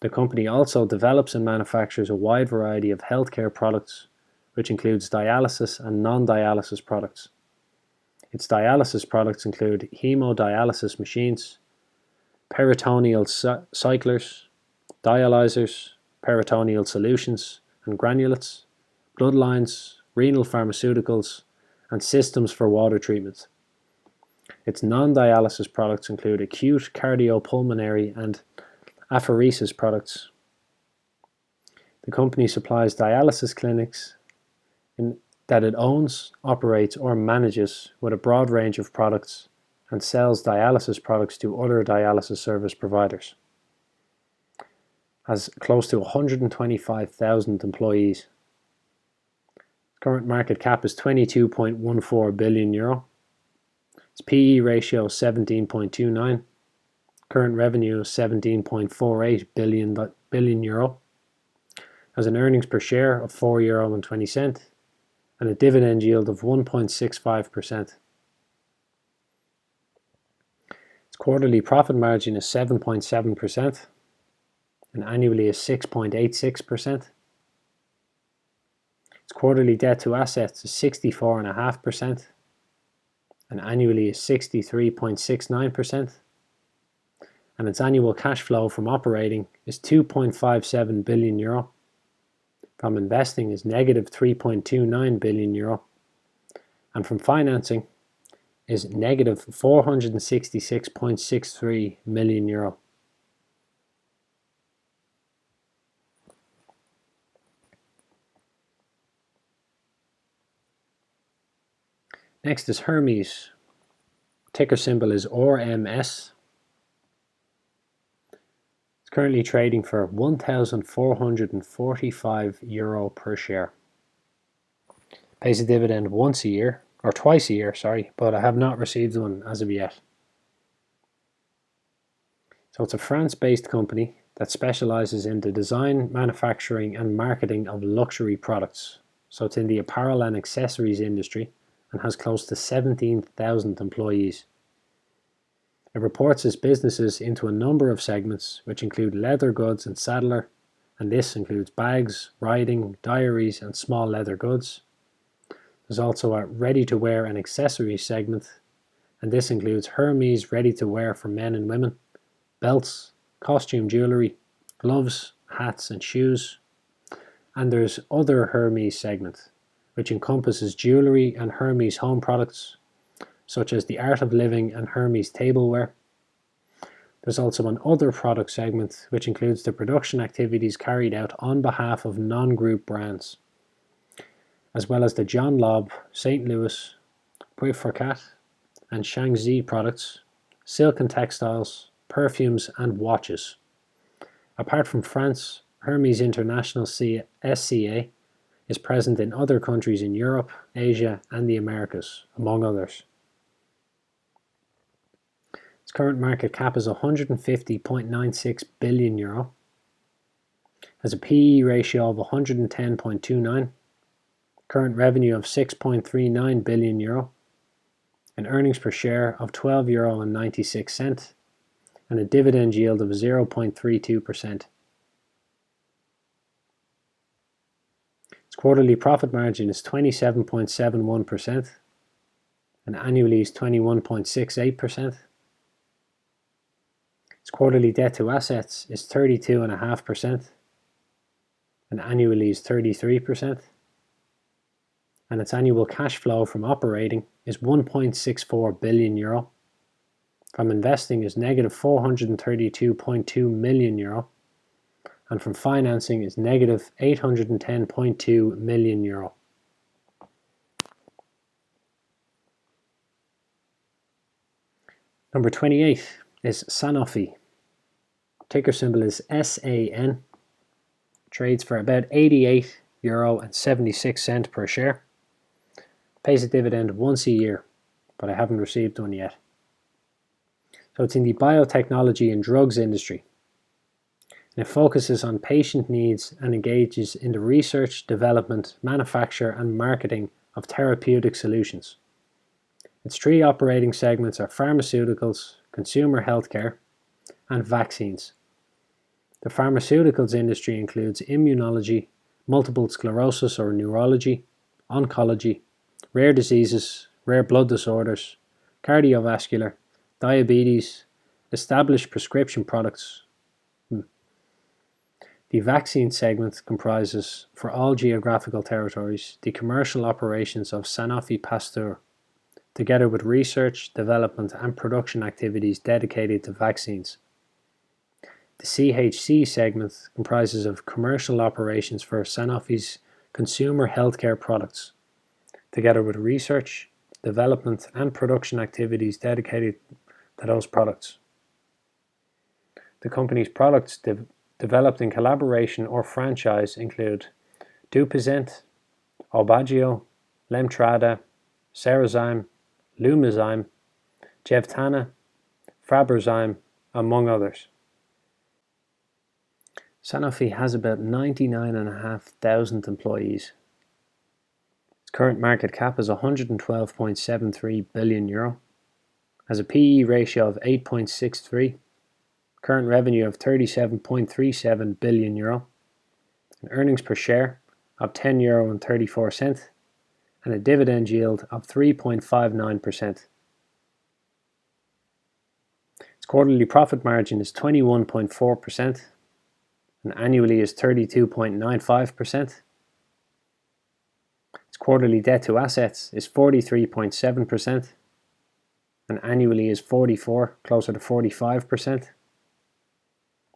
The company also develops and manufactures a wide variety of healthcare products, which includes dialysis and non-dialysis products. Its dialysis products include hemodialysis machines, peritoneal cyclers, dialyzers, peritoneal solutions and granulates, bloodlines, renal pharmaceuticals, and systems for water treatment. Its non-dialysis products include acute cardiopulmonary and apheresis products. The company supplies dialysis clinics that it owns, operates, or manages with a broad range of products and sells dialysis products to other dialysis service providers. Has close to 125,000 employees. Current market cap is €22.14 billion. Its PE ratio is 17.29. Current revenue is €17.48 billion. Has an earnings per share of €4.20 and a dividend yield of 1.65%. Its quarterly profit margin is 7.7% and annually is 6.86%. Its quarterly debt to assets is 64.5% and annually is 63.69%. And its annual cash flow from operating is €2.57 billion. From investing is negative €3.29 billion. And from financing is negative €466.63 million. Next is Hermes. Ticker symbol is RMS. It's currently trading for €1,445 per share. Pays a dividend once a year, or twice a year, sorry, but I have not received one as of yet. So it's a France-based company that specializes in the design, manufacturing, and marketing of luxury products. So it's in the apparel and accessories industry and has close to 17,000 employees. It reports its businesses into a number of segments, which include leather goods and saddler, and this includes bags, riding, diaries, and small leather goods. There's also a ready-to-wear and accessories segment, and this includes Hermes ready-to-wear for men and women, belts, costume jewellery, gloves, hats, and shoes. And there's other Hermes segment, which encompasses jewellery and Hermes home products, such as the Art of Living and Hermes tableware. There's also an other product segment, which includes the production activities carried out on behalf of non-group brands, as well as the John Lobb, St. Louis, Puy-Forcat, and Shaanxi products, silk and textiles, perfumes, and watches. Apart from France, Hermes International SCA is present in other countries in Europe, Asia, and the Americas, among others. Its current market cap is €150.96 billion, has a PE ratio of 110.29, current revenue of €6.39 billion, an earnings per share of €12.96, and a dividend yield of 0.32%. Its quarterly profit margin is 27.71%, and annually is 21.68%. Its quarterly debt to assets is 32.5%, and annually is 33%. And its annual cash flow from operating is €1.64 billion. From investing is negative €432.2 million. And from financing is negative €810.2 million. Number 28 is Sanofi. Ticker symbol is SAN. Trades for about €88.76 per share. Pays a dividend once a year, but I haven't received one yet. So it's in the biotechnology and drugs industry. And it focuses on patient needs and engages in the research, development, manufacture and marketing of therapeutic solutions. Its three operating segments are pharmaceuticals, consumer healthcare, and vaccines. The pharmaceuticals industry includes immunology, multiple sclerosis or neurology, oncology, rare diseases, rare blood disorders, cardiovascular, diabetes, established prescription products. The vaccine segment comprises, for all geographical territories, the commercial operations of Sanofi Pasteur, together with research, development and production activities dedicated to vaccines. The CHC segment comprises of commercial operations for Sanofi's consumer healthcare products, together with research, development and production activities dedicated to those products. The company's products developed in collaboration or franchise include Dupixent, Aubagio, Lemtrada, Cerezyme, Lumizyme, Jevtana, Fabrazyme, among others. Sanofi has about 99,500 employees. Its current market cap is €112.73 billion, has a PE ratio of 8.63, current revenue of €37.37 billion, an earnings per share of €10.34, and a dividend yield of 3.59%. Its quarterly profit margin is 21.4%, and annually is 32.95%. Its quarterly debt to assets is 43.7%, and annually is closer to 45%.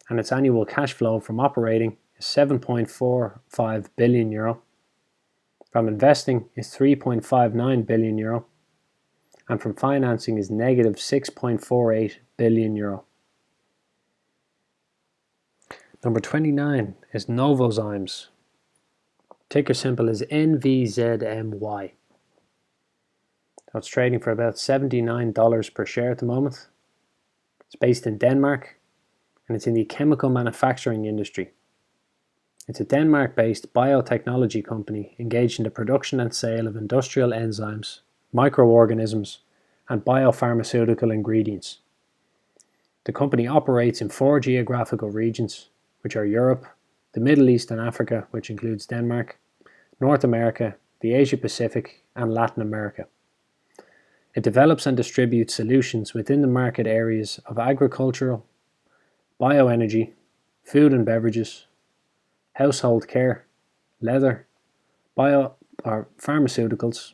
And its annual cash flow from operating is €7.45 billion, from investing is €3.59 billion, and from financing is negative €6.48 billion. Number 29 is Novozymes. Ticker symbol is NVZMY. It's trading for about $79 per share at the moment. It's based in Denmark, and it's in the chemical manufacturing industry. It's a Denmark-based biotechnology company engaged in the production and sale of industrial enzymes, microorganisms, and biopharmaceutical ingredients. The company operates in 4 geographical regions, which are Europe, the Middle East and Africa, which includes Denmark, North America, the Asia Pacific, and Latin America. It develops and distributes solutions within the market areas of agricultural, bioenergy, food and beverages, household care, leather, pharmaceuticals,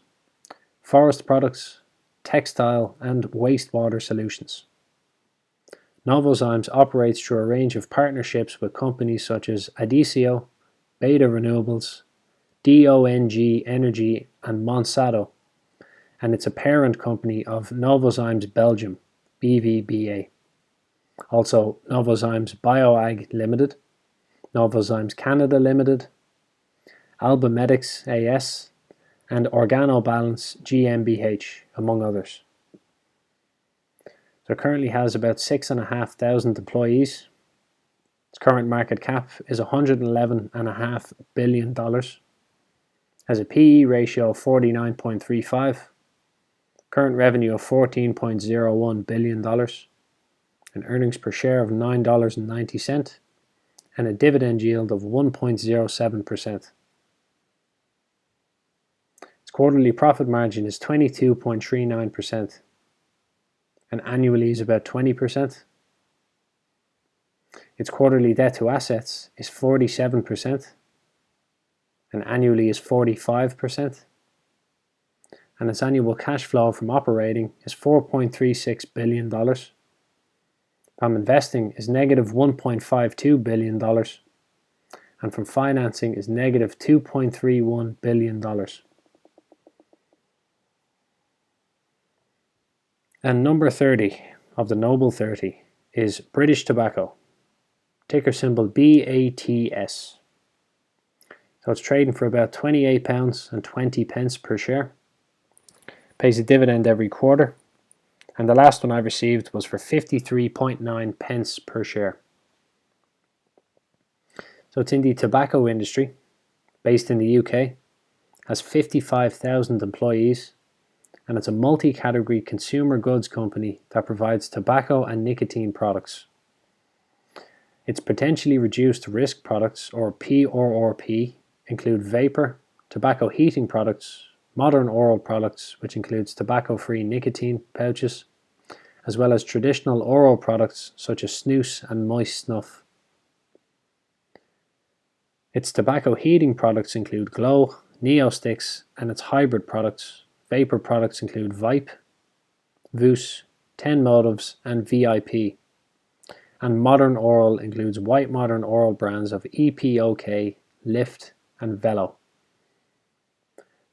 forest products, textile and wastewater solutions. Novozymes operates through a range of partnerships with companies such as Adissio, Beta Renewables, DONG Energy and Monsanto, and it's a parent company of Novozymes Belgium, BVBA. Also Novozymes Bioag Limited, Novozymes Canada Limited, Albamedics AS, and Organobalance GmbH, among others. So it currently has about 6,500 employees. Its current market cap is $111.5 billion, has a PE ratio of 49.35, current revenue of $14.01 billion, an earnings per share of $9.90, and a dividend yield of 1.07%. Its quarterly profit margin is 22.39%, and annually is about 20%. Its quarterly debt to assets is 47%, and annually is 45%. And its annual cash flow from operating is $4.36 billion. From investing is negative $1.52 billion, and from financing is negative $2.31 billion. And number 30 of the Noble 30 is British Tobacco, ticker symbol BATS. So it's trading for about £28.20 per share. Pays a dividend every quarter, and the last one I received was for 53.9 pence per share. So it's in the tobacco industry, based in the UK, has 55,000 employees, and it's a multi-category consumer goods company that provides tobacco and nicotine products. Its potentially reduced risk products, or PRRP, include vapor, tobacco heating products, modern oral products, which includes tobacco-free nicotine pouches, as well as traditional oral products such as snus and moist snuff. Its tobacco heating products include Glow, Neo Sticks, and its hybrid products. Vapor products include Vipe, Voos, 10 Motives, and VIP. And modern oral includes white modern oral brands of EPOK, Lift, and Velo.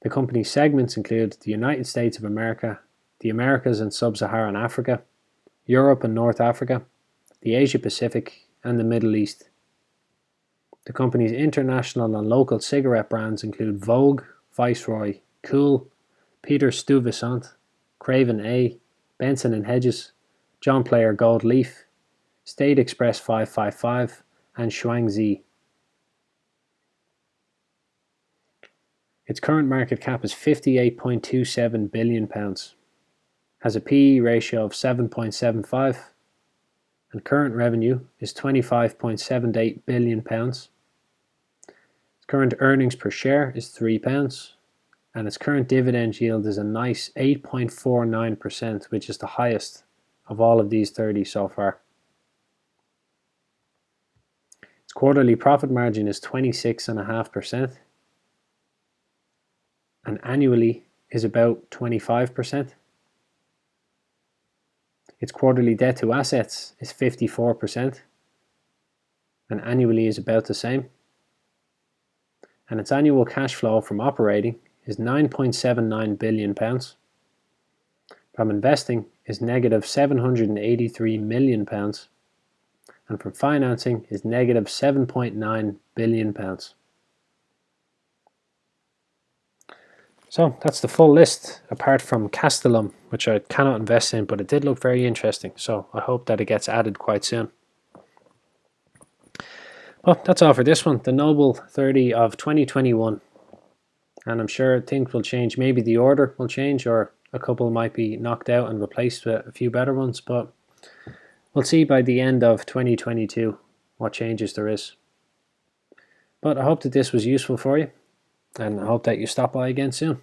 The company's segments include the United States of America, the Americas and Sub-Saharan Africa, Europe and North Africa, the Asia Pacific, and the Middle East. The company's international and local cigarette brands include Vogue, Viceroy, Cool, Peter Stuyvesant, Craven A, Benson & Hedges, John Player Gold Leaf, State Express 555, and Shuangzi. Its current market cap is £58.27 billion, has a PE ratio of 7.75, and current revenue is £25.78 billion. Its current earnings per share is £3, and its current dividend yield is a nice 8.49%, which is the highest of all of these 30 so far. Its quarterly profit margin is 26.5%, and annually is about 25%. Its quarterly debt to assets is 54%, and annually is about the same. And its annual cash flow from operating is £9.79 billion. From investing is negative £783 million, and from financing is negative £7.9 billion. So that's the full list, apart from Castellum, which I cannot invest in, but it did look very interesting. So I hope that it gets added quite soon. Well, that's all for this one, the Noble 30 of 2021. And I'm sure things will change. Maybe the order will change, or a couple might be knocked out and replaced with a few better ones. But we'll see by the end of 2022 what changes there is. But I hope that this was useful for you, and I hope that you stop by again soon.